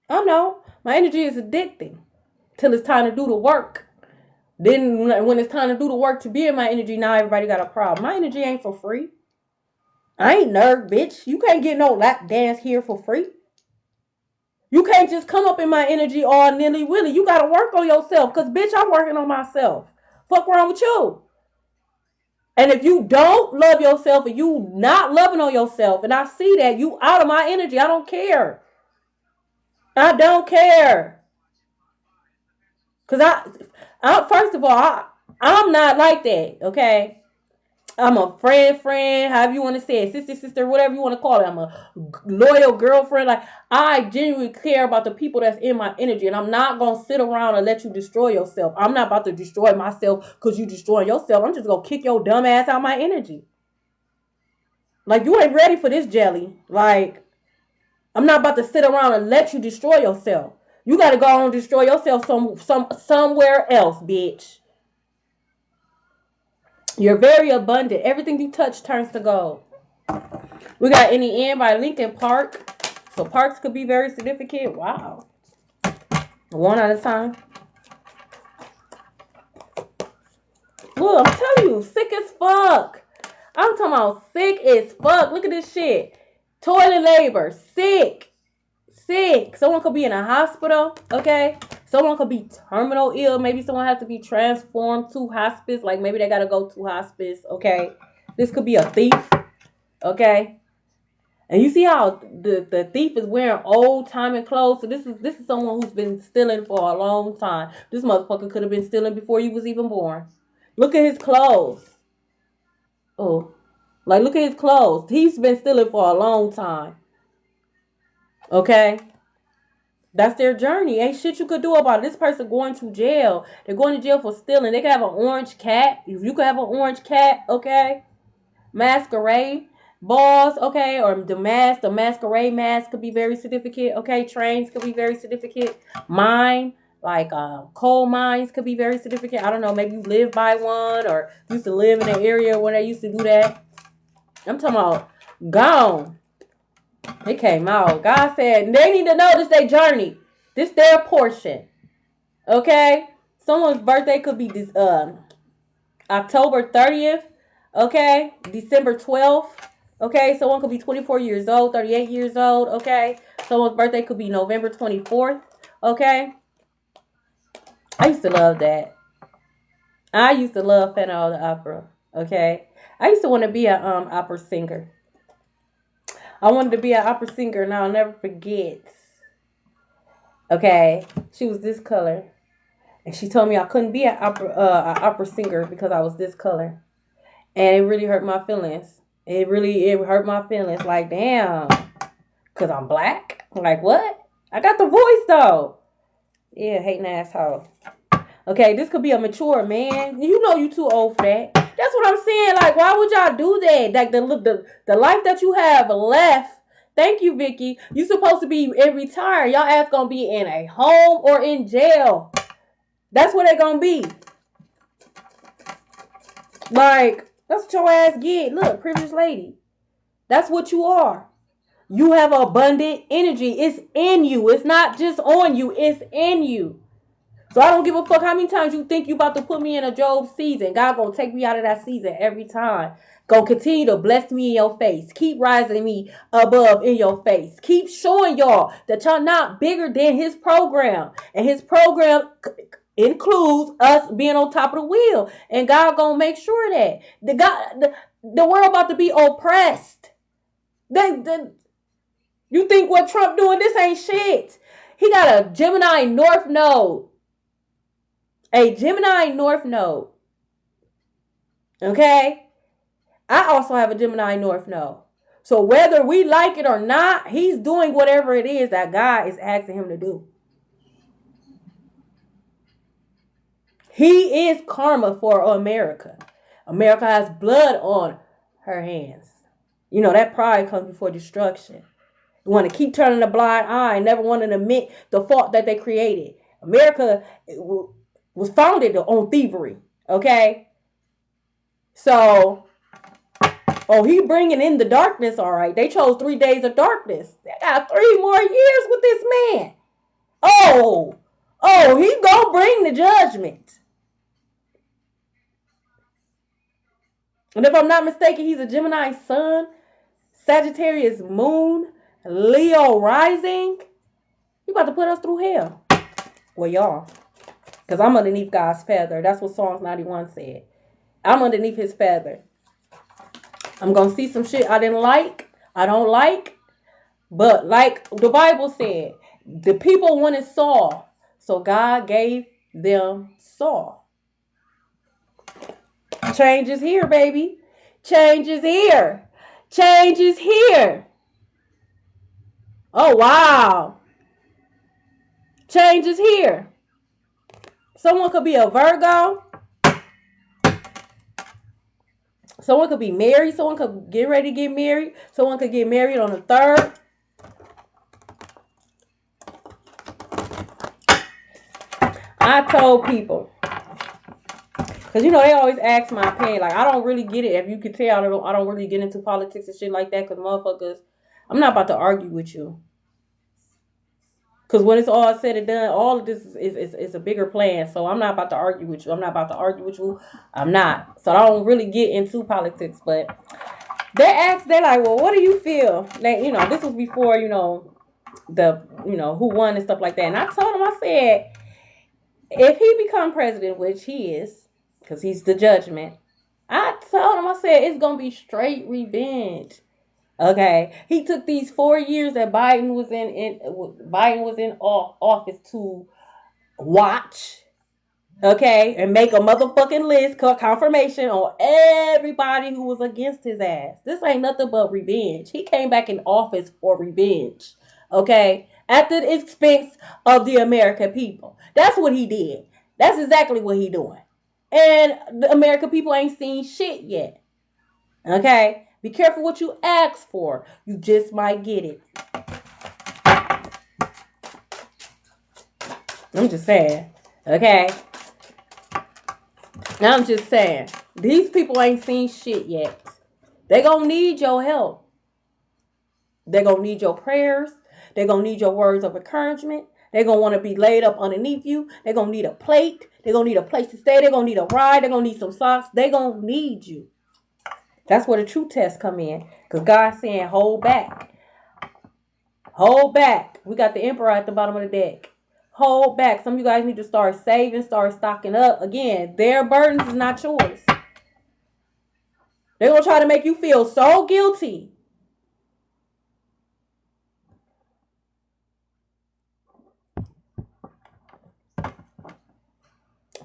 I know. My energy is addicting till it's time to do the work. Then when it's time to do the work to be in my energy, now everybody got a problem. My energy ain't for free. I ain't nerd, bitch. You can't get no lap dance here for free. You can't just come up in my energy all nilly-willy. You got to work on yourself. Because, bitch, I'm working on myself. Fuck wrong with you? And if you don't love yourself and you not loving on yourself, and I see that, you out of my energy. I don't care. I don't care. Because I first of all, I'm not like that, okay? I'm a friend, however you want to say it, sister, whatever you want to call it. I'm a loyal girlfriend. Like, I genuinely care about the people that's in my energy, and I'm not going to sit around and let you destroy yourself. I'm not about to destroy myself because you destroying yourself. I'm just going to kick your dumb ass out of my energy. Like, you ain't ready for this jelly. Like, I'm not about to sit around and let you destroy yourself. You got to go on and destroy yourself somewhere else, bitch. You're very abundant. Everything you touch turns to gold. We got In the End by Linkin Park. So parks could be very significant. Wow. One at a time. Look, I'm telling you, sick as fuck. I'm talking about sick as fuck. Look at this shit. Toilet labor. Sick. Someone could be in a hospital, okay? Someone could be terminal ill. Maybe someone has to be transformed to hospice. Like, maybe they got to go to hospice, okay? This could be a thief, okay? And you see how the thief is wearing old-timey clothes? So this is someone who's been stealing for a long time. This motherfucker could have been stealing before you was even born. Look at his clothes. Oh, like, look at his clothes. He's been stealing for a long time. Okay? That's their journey. Ain't shit you could do about it. This person going to jail. They're going to jail for stealing. They could have an orange cat. If you could have an orange cat, okay? Masquerade balls, okay? Or the masquerade mask could be very significant, okay? Trains could be very significant. Mine, like coal mines could be very significant. I don't know. Maybe you live by one or used to live in an area where they used to do that. I'm talking about gone. It came out. God said they need to know this their journey. This their portion. Okay? Someone's birthday could be this October 30th. Okay? December 12th. Okay? Someone could be 24 years old, 38 years old. Okay? Someone's birthday could be November 24th. Okay? I used to love that. I used to love Phantom of the Opera. Okay? I used to want to be an opera singer. I wanted to be an opera singer, and I'll never forget. Okay, she was this color, and she told me I couldn't be an opera singer because I was this color, and it really hurt my feelings. It hurt my feelings. Like, damn, cause I'm black. Like, what? I got the voice though. Yeah, hating asshole. Okay, this could be a mature man. You know you too old for that. That's what I'm saying. Like, why would y'all do that? Like, the life that you have left. Thank you, Vicky. You supposed to be in retire. Y'all ass gonna be in a home or in jail. That's where they gonna be. Like, that's what your ass get. Look, privileged lady. That's what you are. You have abundant energy. It's in you. It's not just on you. It's in you. So I don't give a fuck how many times you think you about to put me in a Job season. God gonna take me out of that season every time. Gonna continue to bless me in your face. Keep rising me above in your face. Keep showing y'all that y'all not bigger than his program. And his program includes us being on top of the wheel. And God gonna make sure that. The world about to be oppressed. You think what Trump doing? This ain't shit. He got a Gemini North Node. A Gemini North Node. Okay? I also have a Gemini North Node. So whether we like it or not, he's doing whatever it is that God is asking him to do. He is karma for America. America has blood on her hands. You know, that pride comes before destruction. You want to keep turning a blind eye, never want to admit the fault that they created. America was founded on thievery, okay? So, he bringing in the darkness, all right. They chose 3 days of darkness. They got 3 more years with this man. Oh, he gonna bring the judgment. And if I'm not mistaken, he's a Gemini sun, Sagittarius moon, Leo rising. He about to put us through hell. Well, y'all, because I'm underneath God's feather. That's what Psalms 91 said. I'm underneath his feather. I'm going to see some shit I don't like. But like the Bible said, the people wanted Saul. So God gave them Saul. Change is here, baby. Change is here. Change is here. Oh, wow. Change is here. Someone could be a Virgo. Someone could be married. Someone could get ready to get married. Someone could get married on the 3rd. I told people, because you know they always ask my opinion. Like, I don't really get it. If you could tell, I don't really get into politics and shit like that. Because motherfuckers, I'm not about to argue with you. Because when it's all said and done, all of this is a bigger plan. So I'm not about to argue with you. I'm not. So I don't really get into politics. But they're like, well, what do you feel? That, this was before, who won and stuff like that. And I told him, I said, if he become president, which he is, because he's the judgment, I told him, I said, it's going to be straight revenge. Okay, he took these 4 years that Biden was in office to watch, okay, and make a motherfucking list, confirmation on everybody who was against his ass. This ain't nothing but revenge. He came back in office for revenge, okay, at the expense of the American people. That's what he did. That's exactly what he doing. And the American people ain't seen shit yet, okay. Be careful what you ask for. You just might get it. I'm just saying. Okay? I'm just saying. These people ain't seen shit yet. They gonna need your help. They gonna need your prayers. They gonna need your words of encouragement. They gonna want to be laid up underneath you. They gonna need a plate. They gonna need a place to stay. They gonna need a ride. They gonna need some socks. They gonna need you. That's where the true tests come in. Because God's saying, hold back. Hold back. We got the Emperor at the bottom of the deck. Hold back. Some of you guys need to start saving, start stocking up. Again, their burdens is not yours. They're going to try to make you feel so guilty.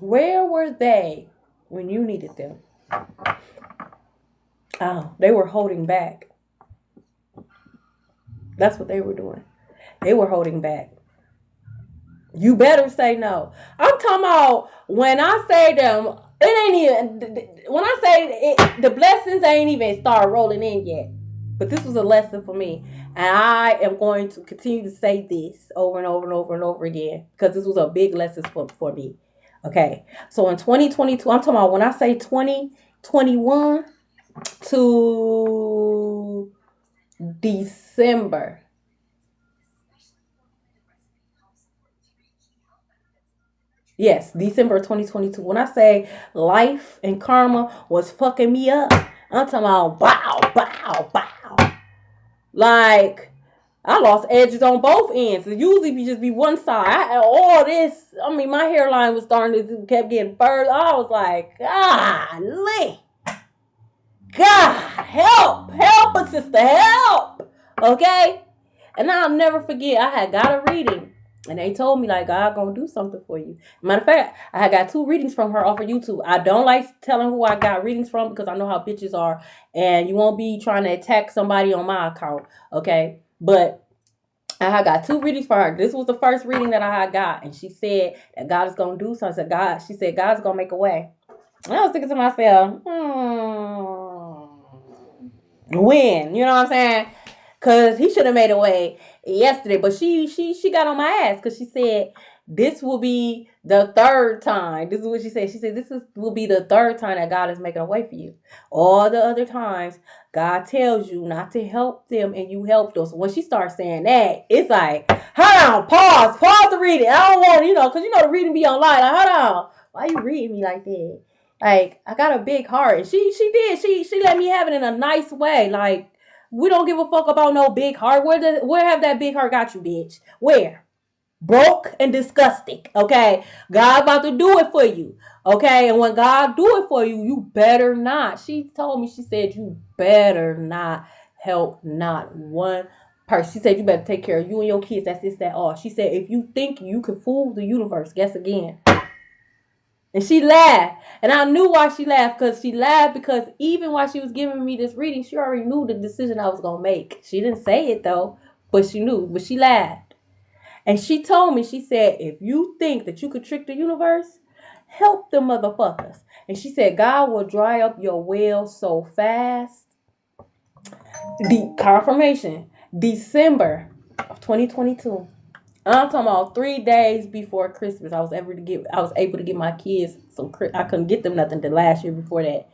Where were they when you needed them? Oh, they were holding back. That's what they were doing. They were holding back. You better say no. I'm talking about when I say them, it ain't even, when I say it, the blessings ain't even start rolling in yet. But this was a lesson for me. And I am going to continue to say this over and over and over and over again. Because this was a big lesson for me. Okay. So in 2022, I'm talking about when I say 2021 to December. Yes, December 2022. When I say life and karma was fucking me up, I'm talking about bow. Like, I lost edges on both ends. It usually just be one side. My hairline was starting to kept getting further. I was like, golly. God, help a sister, help. Okay? And I'll never forget, I had got a reading. And they told me, like, God gonna do something for you. Matter of fact, I had got 2 readings from her off of YouTube. I don't like telling who I got readings from because I know how bitches are. And you won't be trying to attack somebody on my account. Okay? But I had got 2 readings for her. This was the first reading that I had got. And she said that God is gonna do something. She said, God's gonna make a way. And I was thinking to myself, when? You know what I'm saying? Because he should have made a way yesterday. But she got on my ass because she said, this will be the third time. This is what she said. She said, will be the third time that God is making a way for you. All the other times, God tells you not to help them and you help them. So when she starts saying that, it's like, hold on, pause the reading. I don't want, because the reading be online. Like, hold on. Why you reading me like that? Like, I got a big heart. And she did. She let me have it in a nice way. Like, we don't give a fuck about no big heart. Where have that big heart got you, bitch? Where? Broke and disgusting. Okay? God about to do it for you. Okay? And when God do it for you, you better not. She told me, she said, you better not help not one person. She said, you better take care of you and your kids. That's this, that, all. She said, if you think you can fool the universe, guess again. And she laughed. And I knew why she laughed. Because she laughed because even while she was giving me this reading, she already knew the decision I was going to make. She didn't say it, though. But she knew. But she laughed. And she told me, she said, if you think that you could trick the universe, help the motherfuckers. And she said, God will dry up your well so fast. The confirmation. December of 2022. I'm talking about 3 days before Christmas. I was able to get my kids some. I couldn't get them nothing the last year before that.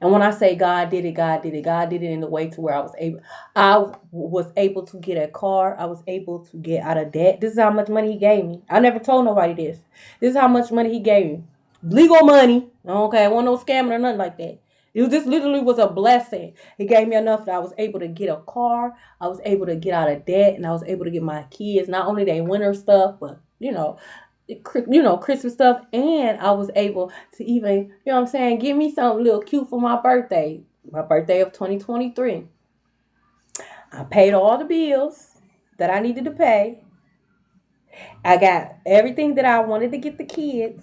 And when I say God did it, God did it. God did it in the way to where I was able to get a car. I was able to get out of debt. This is how much money He gave me. I never told nobody this. This is how much money He gave me. Legal money. Okay, I wasn't no scamming or nothing like that. This literally was a blessing. He gave me enough that I was able to get a car. I was able to get out of debt, and I was able to get my kids not only their winter stuff, but Christmas stuff, and I was able to even, give me something little cute for my birthday of 2023. I paid all the bills that I needed to pay. I got everything that I wanted to get the kids,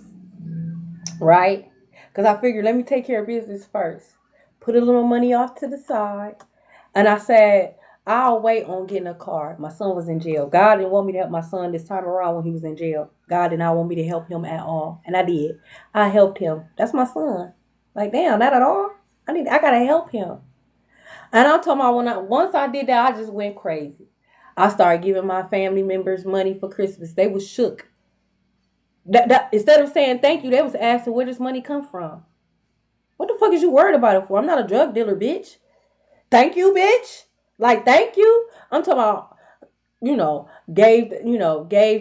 right? Because I figured, let me take care of business first. Put a little money off to the side. And I said, I'll wait on getting a car. My son was in jail. God didn't want me to help my son this time around when he was in jail. God did not want me to help him at all. And I did. I helped him. That's my son. Like, damn, not at all. I gotta help him. And I'm talking about once I did that, I just went crazy. I started giving my family members money for Christmas. They was shook. Instead of saying thank you, they was asking where this money come from. What the fuck is you worried about it for? I'm not a drug dealer, bitch. Thank you, bitch. Like, thank you. I'm talking about, gave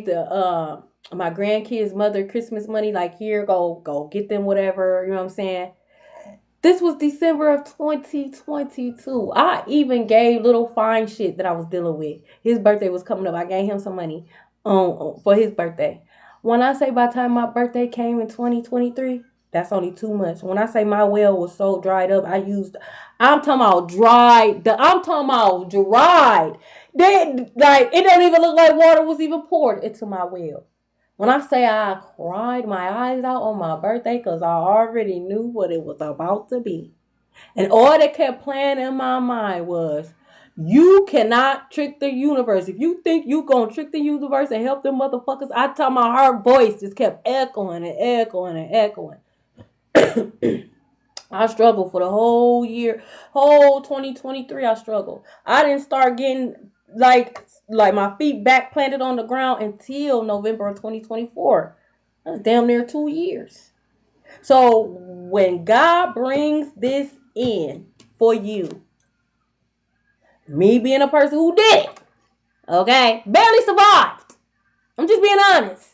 the my grandkids' mother Christmas money. Like, here, go get them whatever. You know what I'm saying? This was December of 2022. I even gave little fine shit that I was dealing with. His birthday was coming up. I gave him some money for his birthday. When I say by the time my birthday came in 2023, that's only 2 months. When I say my well was so dried up, I'm talking about dried. I'm talking about dried. It don't even look like water was even poured into my well. When I say I cried my eyes out on my birthday because I already knew what it was about to be. And all that kept playing in my mind was, you cannot trick the universe. If you think you gonna trick the universe and help them motherfuckers, I tell my heart voice just kept echoing and echoing and echoing. I struggled for the whole year, whole 2023. I struggled. I didn't start getting like my feet back planted on the ground until November of 2024. That's damn near 2 years. So when God brings this in for you, me being a person who did it, okay, barely survived. I'm just being honest.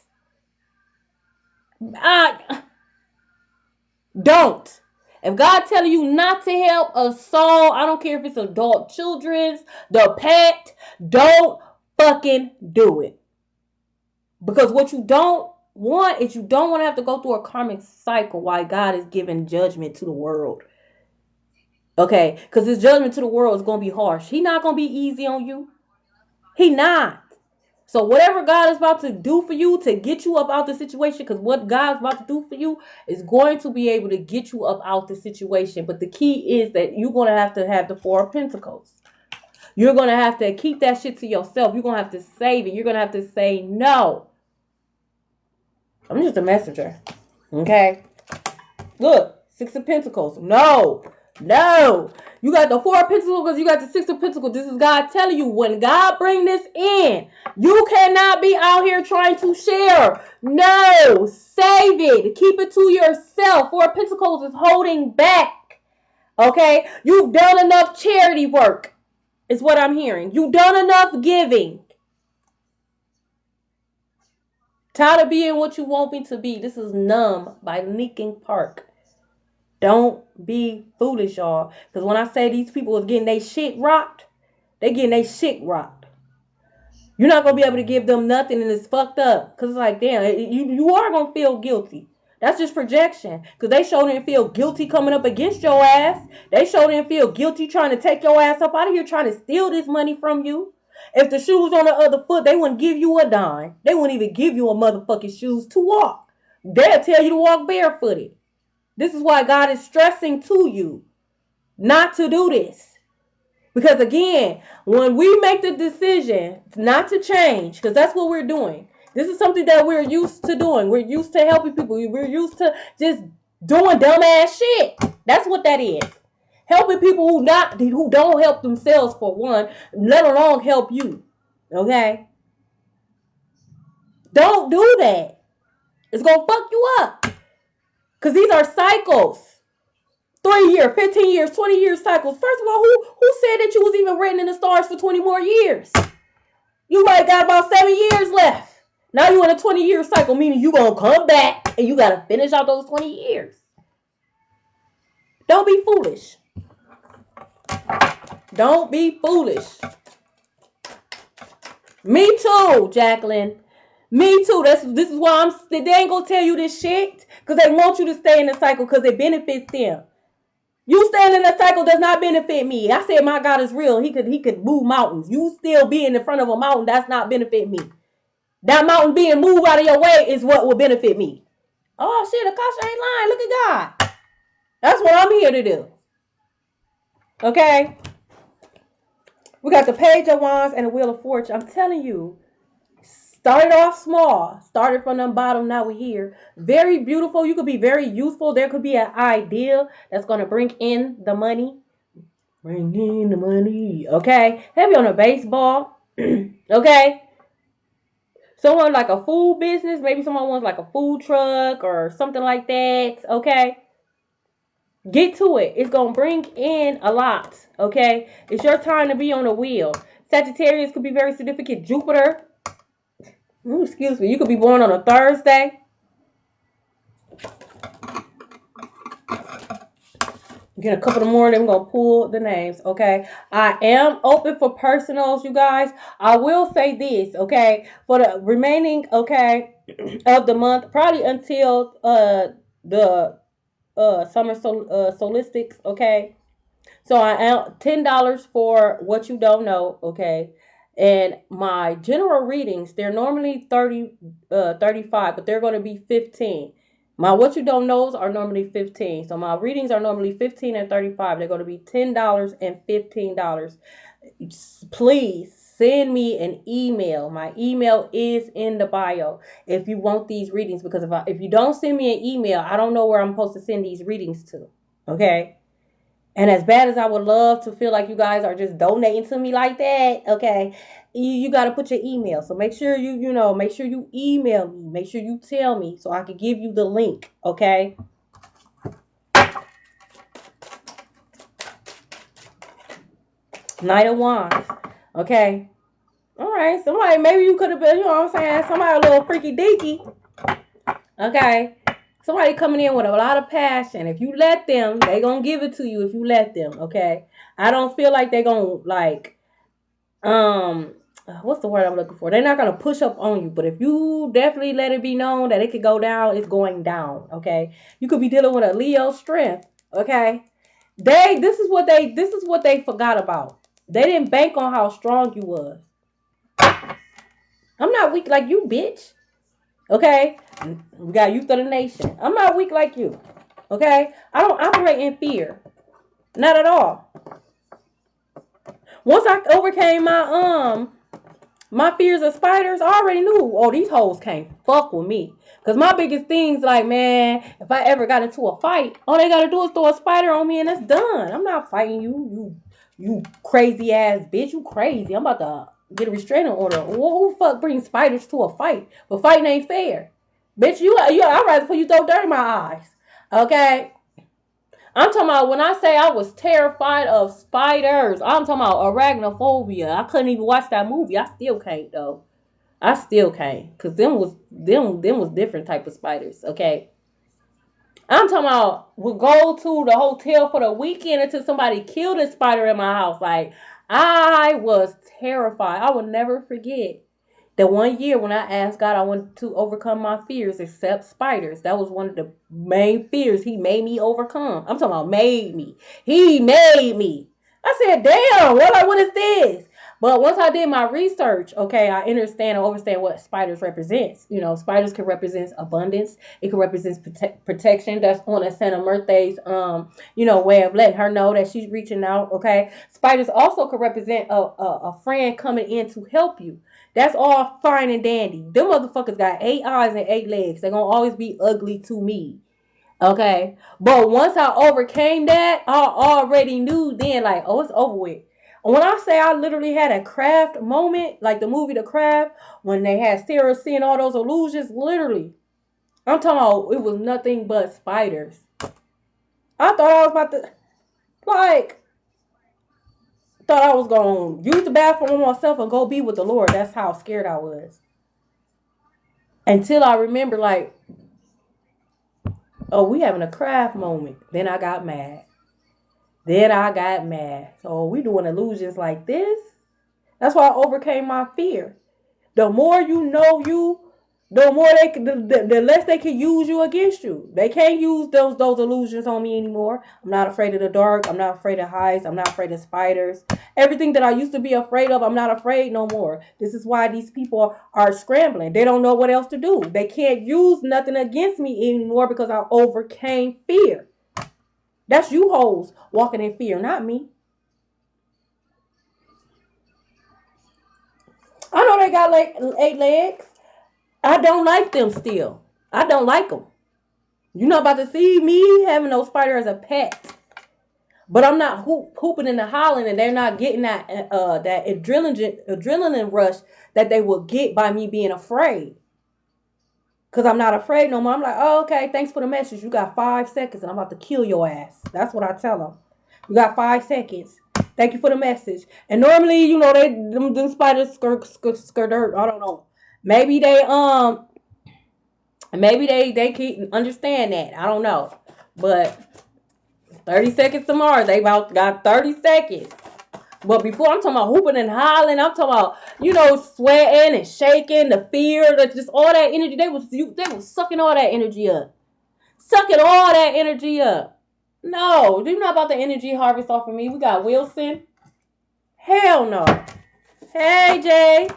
Don't. If God telling you not to help a soul, I don't care if it's adult children's, the pet, don't fucking do it. Because what you don't want is you don't want to have to go through a karmic cycle while God is giving judgment to the world. Okay? Because his judgment to the world is going to be harsh. He's not going to be easy on you. He not. So whatever God is about to do for you to get you up out the situation, because what God's about to do for you is going to be able to get you up out the situation. But the key is that you're going to have the 4 of Pentacles. You're going to have to keep that shit to yourself. You're going to have to save it. You're going to have to say no. I'm just a messenger. Okay? Look, 6 of Pentacles. No. No. You got the 4 of Pentacles, you got the 6 of Pentacles. This is God telling you, when God bring this in, you cannot be out here trying to share. No. Save it. Keep it to yourself. 4 of Pentacles is holding back. Okay? You've done enough charity work, is what I'm hearing. You've done enough giving. Tired of being what you want me to be. This is Numb by Linkin Park. Don't be foolish, y'all. Because when I say these people is getting their shit rocked, they getting their shit rocked. You're not going to be able to give them nothing and it's fucked up. Because it's like, damn, you are going to feel guilty. That's just projection. Because they sure didn't feel guilty coming up against your ass. They sure didn't feel guilty trying to take your ass up out of here, trying to steal this money from you. If the shoe was on the other foot, they wouldn't give you a dime. They wouldn't even give you a motherfucking shoes to walk. They'll tell you to walk barefooted. This is why God is stressing to you not to do this. Because again, when we make the decision not to change, because that's what we're doing. This is something that we're used to doing. We're used to helping people. We're used to just doing dumbass shit. That's what that is. Helping people who don't help themselves, for one, let alone help you. Okay? Don't do that. It's going to fuck you up. Because these are cycles. 3-year, 15 years, 20-year cycles. First of all, who said that you was even written in the stars for 20 more years? You might got about 7 years left. Now you in a 20-year cycle, meaning you going to come back and you got to finish out those 20 years. Don't be foolish. Don't be foolish. Me too, Jacqueline. Me too. This is why they ain't gonna tell you this shit, because they want you to stay in the cycle because it benefits them. You staying in the cycle does not benefit me. I said my God is real. He could move mountains. You still being in front of a mountain, that's not benefit me. That mountain being moved out of your way is what will benefit me. Oh shit, Akasha ain't lying. Look at God. That's what I'm here to do. Okay? We got the Page of Wands and the Wheel of Fortune. I'm telling you, started off small. Started from the bottom, now we're here. Very beautiful. You could be very useful. There could be an idea that's going to bring in the money. Bring in the money. Okay? Heavy on a baseball. Okay? Someone like a food business. Maybe someone wants like a food truck or something like that. Okay? Get to it. It's going to bring in a lot. Okay? It's your time to be on the wheel. Sagittarius could be very significant. Jupiter. Ooh, excuse me. You could be born on a Thursday. Get a couple more. Then I'm going to pull the names. Okay? I am open for personals, you guys. I will say this. Okay? For the remaining, okay, of the month, probably until the summer solistics, okay? So I am $10 for what you don't know, okay? And my general readings, they're normally 35, but they're going to be 15. My what you don't knows are normally 15. So my readings are normally 15 and 35. They're going to be $10 and $15. Please send me an email. My email is in the bio if you want these readings, because if you don't send me an email, I don't know where I'm supposed to send these readings to. Okay? And as bad as I would love to feel like you guys are just donating to me like that, okay, you got to put your email. So make sure make sure you email me. Make sure you tell me so I can give you the link, okay? Knight of Wands, okay? All right, somebody, maybe you could have been, you know what I'm saying, somebody a little freaky deaky, okay? Somebody coming in with a lot of passion. If you let them, they gonna give it to you if you let them, okay? I don't feel like they gonna, like, what's the word I'm looking for? They're not gonna push up on you, but if you definitely let it be known that it could go down, it's going down, okay? You could be dealing with a Leo strength, okay? This is what they forgot about. They didn't bank on how strong you was. I'm not weak like you, bitch. Okay? We got Youth of the Nation. I'm not weak like you. Okay? I don't operate in fear. Not at all. Once I overcame my My fears of spiders, I already knew, oh, these hoes can't fuck with me. Because my biggest thing's like, man, if I ever got into a fight, all they got to do is throw a spider on me and that's done. I'm not fighting you. You crazy ass bitch. You crazy. I'm about to get a restraining order. Who the fuck brings spiders to a fight? But fighting ain't fair. Bitch, I'd rather put you throw dirt in my eyes. Okay? I'm talking about when I say I was terrified of spiders. I'm talking about arachnophobia. I couldn't even watch that movie. I still can't though. I still can't. Cause them was different type of spiders, okay? I'm talking about we go to the hotel for the weekend until somebody killed a spider in my house. Like I was terrified. I will never forget the one year when I asked God, I wanted to overcome my fears, except spiders. That was one of the main fears He made me overcome. I'm talking about made me. He made me. I said, damn, what is this? But once I did my research, okay, I understand and understand what spiders represents. You know, spiders can represent abundance. It can represent protection. That's on a Santa Merce's, way of letting her know that she's reaching out. Okay, spiders also could represent a friend coming in to help you. That's all fine and dandy. Them motherfuckers got 8 eyes and 8 legs. They're gonna always be ugly to me. Okay. But once I overcame that, I already knew then, like, oh, it's over with. When I say I literally had a craft moment, like the movie The Craft, when they had Sarah seeing all those illusions, literally. I'm talking about it was nothing but spiders. I thought I was about to, like, thought I was going to use the bathroom on myself and go be with the Lord. That's how scared I was. Until I remember, like, oh, we having a craft moment. Then I got mad. So we doing illusions like this. That's why I overcame my fear. The more you know you, the more the less they can use you against you. They can't use those illusions on me anymore. I'm not afraid of the dark. I'm not afraid of heights. I'm not afraid of spiders. Everything that I used to be afraid of, I'm not afraid no more. This is why these people are scrambling. They don't know what else to do. They can't use nothing against me anymore because I overcame fear. That's you hoes walking in fear, not me. I know they got like 8 legs. I don't like them still. I don't like them. You're not about to see me having those spiders as a pet. But I'm not hooping and hollering, and they're not getting that adrenaline rush that they will get by me being afraid. Because I'm not afraid no more. I'm like, oh, okay, thanks for the message. You got 5 seconds, and I'm about to kill your ass. That's what I tell them. You got 5 seconds. Thank you for the message. And normally, them spiders skirt. I don't know. Maybe they can understand that. I don't know. But 30 seconds to Mars. They about got 30 seconds. But before I'm talking about hooping and hollering, I'm talking about, sweating and shaking, the fear, just all that energy. They was sucking all that energy up. Sucking all that energy up. No, you're not about the energy harvest off of me. We got Wilson. Hell no. Hey, Jay.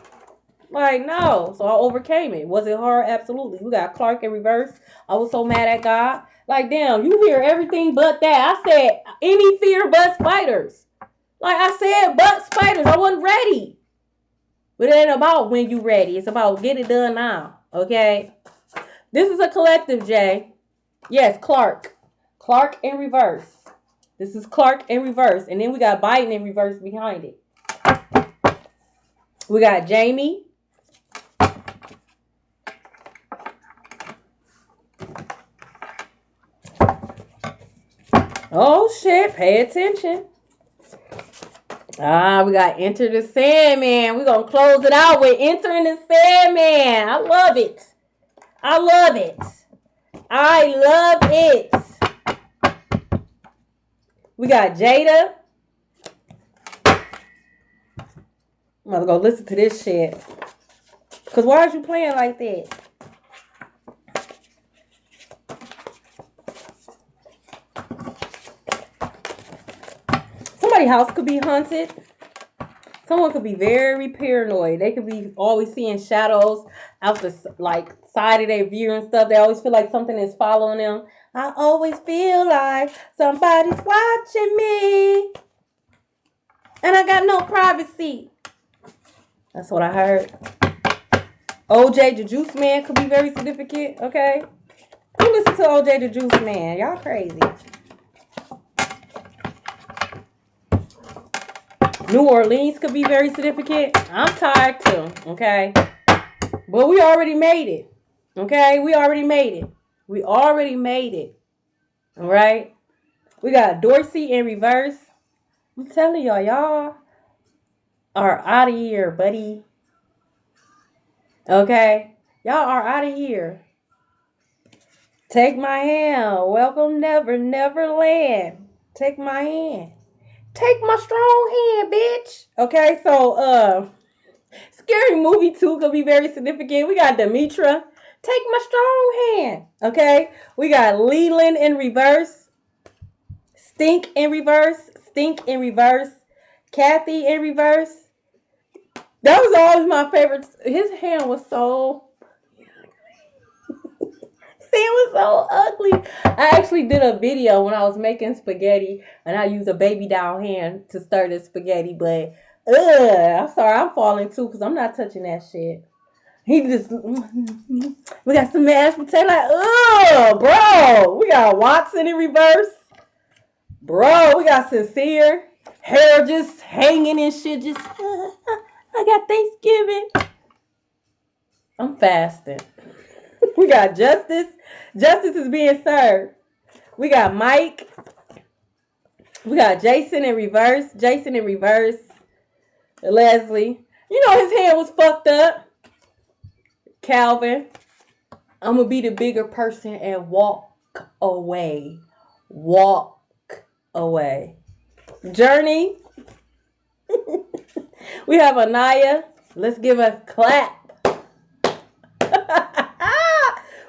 Like, no. So I overcame it. Was it hard? Absolutely. We got Clark in reverse. I was so mad at God. Like, damn, you hear everything but that. I said any fear but spiders. Like I said, but spiders. I wasn't ready. But it ain't about when you ready. It's about get it done now. Okay? This is a collective, Jay. Yes, Clark. Clark in reverse. This is Clark in reverse. And then we got Biden in reverse behind it. We got Jamie. Oh, shit. Pay attention. We got Enter the Sandman. We're going to close it out with Entering the Sandman. I love it. I love it. I love it. We got Jada. I'm going to go listen to this shit. Because why are you playing like that? Somebody's house could be haunted. Someone could be very paranoid. They could be always seeing shadows out the side of their view and stuff. They always feel like something is following them. I always feel like somebody's watching me. And I got no privacy. That's what I heard. OJ the Juice Man could be very significant, okay? Who listen to OJ the Juice Man? Y'all crazy. New Orleans could be very significant. I'm tired too, okay? But we already made it, okay? We already made it. We already made it, all right? We got Dorsey in reverse. I'm telling y'all are out of here, buddy. Okay? Y'all are out of here. Take my hand. Welcome, Neverland. Take my hand. Take my strong hand, bitch. Okay, so Scary Movie 2 could be very significant. We got Demetra. Take my strong hand. Okay, we got Leland in reverse. Stink in reverse. Stink in reverse. Kathy in reverse. That was always my favorite. His hand was so... It was so ugly. I actually did a video when I was making spaghetti, and I used a baby doll hand to stir the spaghetti, but I'm sorry, I'm falling too, because I'm not touching that shit. He just, we got some mashed potato, like, bro. We got Watson in reverse. Bro, we got Sincere. Hair just hanging and shit, just, I got Thanksgiving. I'm fasting. We got Justice. Justice is being served. We got Mike. We got Jason in reverse. Jason in reverse. Leslie. You know his hand was fucked up. Calvin. I'm going to be the bigger person and walk away. Walk away. Journey. We have Anaya. Let's give a clap.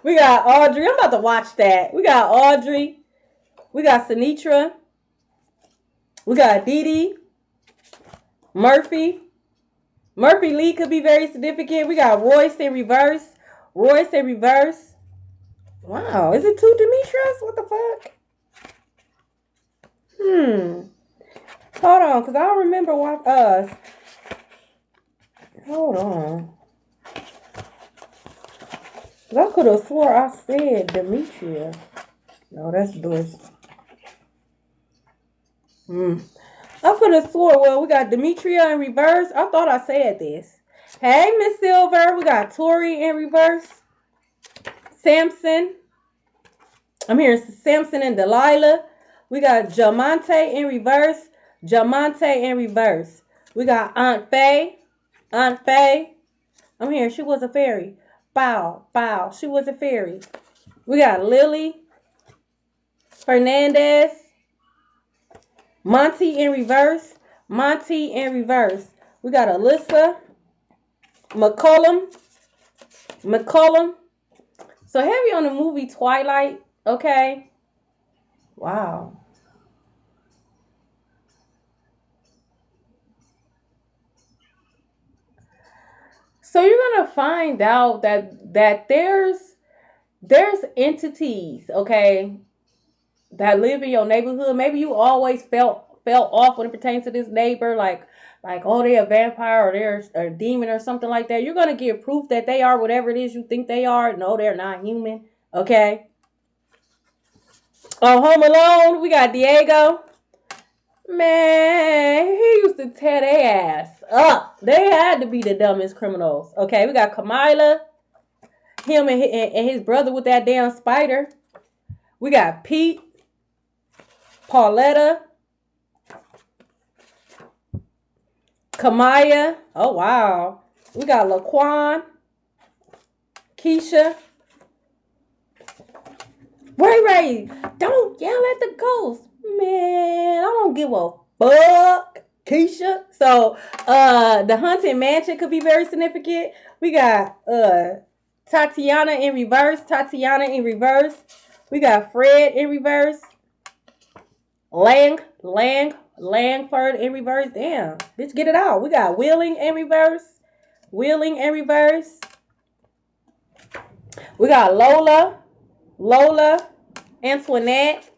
We got Audrey. I'm about to watch that. We got Audrey. We got Sinitra. We got Dee Dee. Murphy. Murphy Lee could be very significant. We got Royce in reverse. Royce in reverse. Wow. Is it two Demetras? What the fuck? Hold on, because I don't remember what us. Hold on. I could have swore I said Demetria. No, that's Doris. I could have swore, well, we got Demetria in reverse. I thought I said this. Hey, Miss Silver. We got Tori in reverse. Samson. I'm hearing Samson and Delilah. We got Jamonte in reverse. Jamonte in reverse. We got Aunt Faye. Aunt Faye. I'm hearing she was a fairy. Bow, bow. She was a fairy. We got Lily Hernandez. Monty in reverse. Monty in reverse. We got Alyssa McCollum. McCollum. So heavy on the movie Twilight. Okay. Wow. So you're gonna find out that there's entities, okay, that live in your neighborhood. Maybe you always felt off when it pertains to this neighbor, like oh, they're a vampire or they're a demon or something like that. You're gonna get proof that they are whatever it is you think they are. No, they're not human. Okay. On Home Alone, we got Diego. Man, he used to tear their ass up. They had to be the dumbest criminals. Okay, we got Kamila. Him and his brother with that damn spider. We got Pete. Pauletta. Kamaya. Oh, wow. We got Laquan. Keisha. Ray, don't yell at the ghost. Man, I don't give a fuck, Keisha. So, the Haunted Mansion could be very significant. We got Tatiana in reverse. Tatiana in reverse. We got Fred in reverse. Langford in reverse. Damn, bitch, get it out. We got Wheeling in reverse. Wheeling in reverse. We got Lola. Antoinette.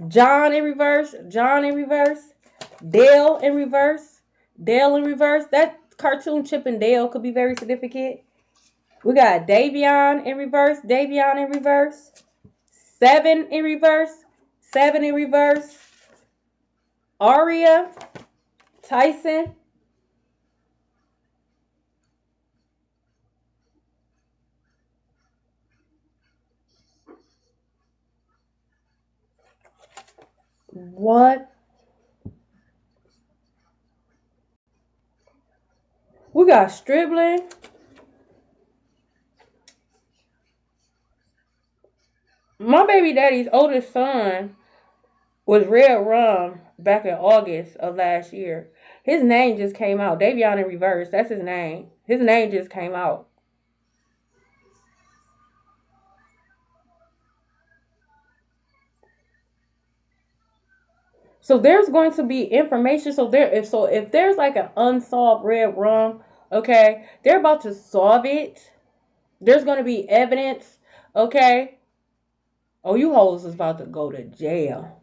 John in reverse. Dale in reverse. Dale in reverse. That cartoon Chip and Dale could be very significant. We got Davion in reverse. Davion in reverse. 7 in reverse. 7 in reverse. Aria. Tyson. What? We got Stribling. My baby daddy's oldest son was Red Rum back in August of last year. His name just came out. Davion in reverse. That's his name. His name just came out. So there's going to be information. So if there's like an unsolved Red Rum, okay, they're about to solve it. There's going to be evidence, okay. Oh, you hoes is about to go to jail.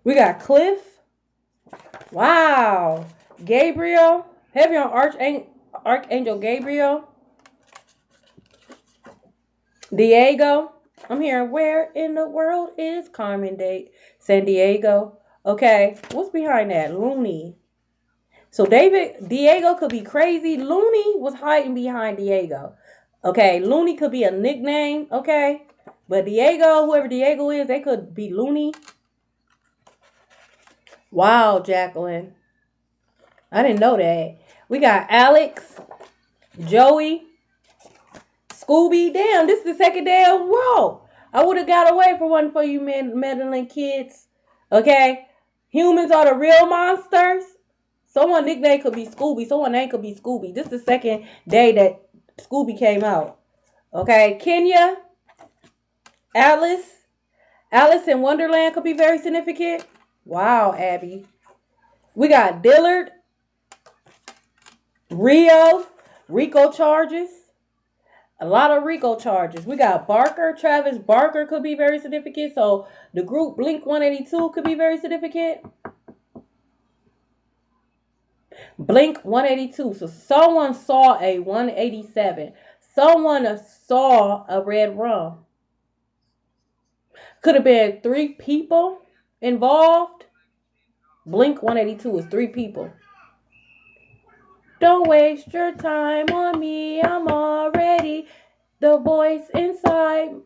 We got Cliff. Wow. Gabriel. Heavy on Archangel Gabriel. Diego. I'm hearing, where in the world is Carmen San Diego? Okay. What's behind that? Looney. So Diego could be crazy. Looney was hiding behind Diego. Okay. Looney could be a nickname. Okay. But Diego, whoever Diego is, they could be Looney. Wow, Jacqueline. I didn't know that. We got Alex, Joey, Scooby. Damn, this is the second day of row. I would have got away for one for you meddling kids. Okay? Humans are the real monsters. Someone nickname could be Scooby. Someone name could be Scooby. This is the second day that Scooby came out. Okay? Kenya, Alice. Alice in Wonderland could be very significant. Wow, Abby. We got Dillard, Rico charges. A lot of Rico charges. We got Barker, Travis Barker could be very significant. So the group Blink 182 could be very significant. Blink 182. So someone saw a 187. Someone saw a Red Rum. Could have been 3 people involved. Blink 182 is 3 people. Don't waste your time on me. I'm already the voice inside.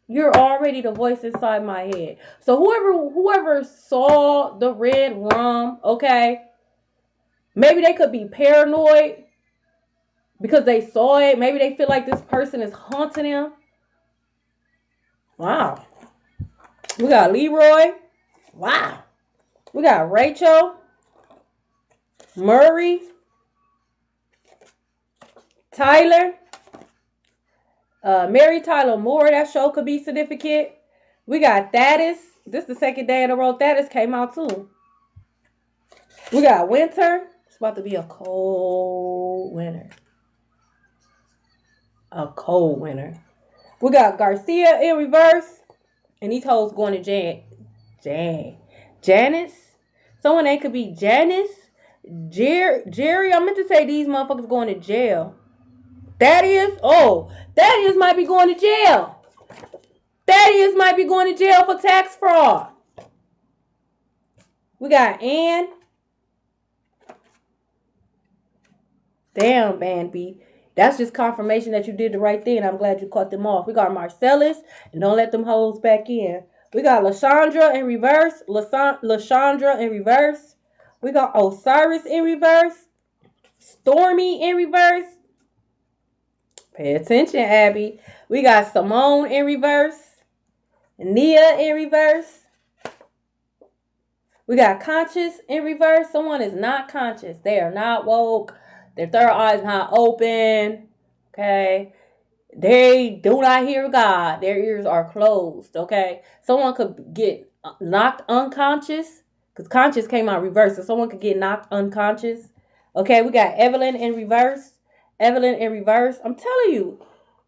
You're already the voice inside my head. So whoever saw the Red Rum, okay, maybe they could be paranoid because they saw it. Maybe they feel like this person is haunting them. Wow. We got Leroy. Wow. We got Rachel, Murray, Tyler, Mary Tyler Moore. That show could be significant. We got Thaddeus. This is the second day in a row Thaddeus came out too. We got Winter. It's about to be a cold winter. A cold winter. We got Garcia in reverse. And these hoes going to Janice. Someone name could be Janice. Jerry. I meant to say these motherfuckers going to jail. Thaddeus. Oh, Thaddeus might be going to jail. Thaddeus might be going to jail for tax fraud. We got Ann. Damn, Banby. That's just confirmation that you did the right thing. I'm glad you cut them off. We got Marcellus. And don't let them hoes back in. We got LaShondra in reverse. LaShondra in reverse. We got Osiris in reverse. Stormy in reverse. Pay attention, Abby. We got Simone in reverse. Nia in reverse. We got Conscious in reverse. Someone is not conscious. They are not woke. Their third eye is not open. Okay. They do not hear God. Their ears are closed. Okay. Someone could get knocked unconscious. Because conscious came out reverse. So someone could get knocked unconscious. Okay. We got Evelyn in reverse. Evelyn in reverse. I'm telling you.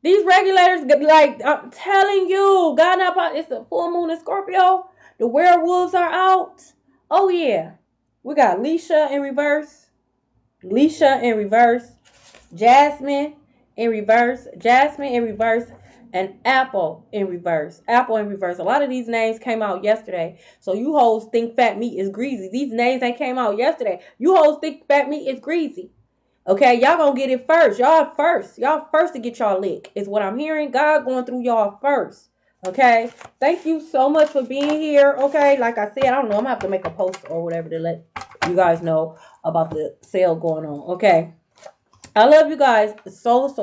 These regulators, like, I'm telling you. God, it's the full moon in Scorpio. The werewolves are out. Oh, yeah. We got Leisha in reverse. Leisha in reverse. Jasmine in reverse. Jasmine in reverse. And Apple in reverse. Apple in reverse. A lot of these names came out yesterday. So you hoes think fat meat is greasy. These names that came out yesterday. You hoes think fat meat is greasy. Okay, y'all gonna get it first. Y'all first. Y'all first to get y'all lick is what I'm hearing. God going through y'all first. Okay. Thank you so much for being here. Okay. Like I said, I don't know. I'm gonna have to make a post or whatever to let you guys know about the sale going on. Okay. I love you guys so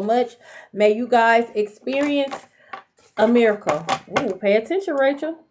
much. May you guys experience a miracle. Ooh, pay attention, Rachel.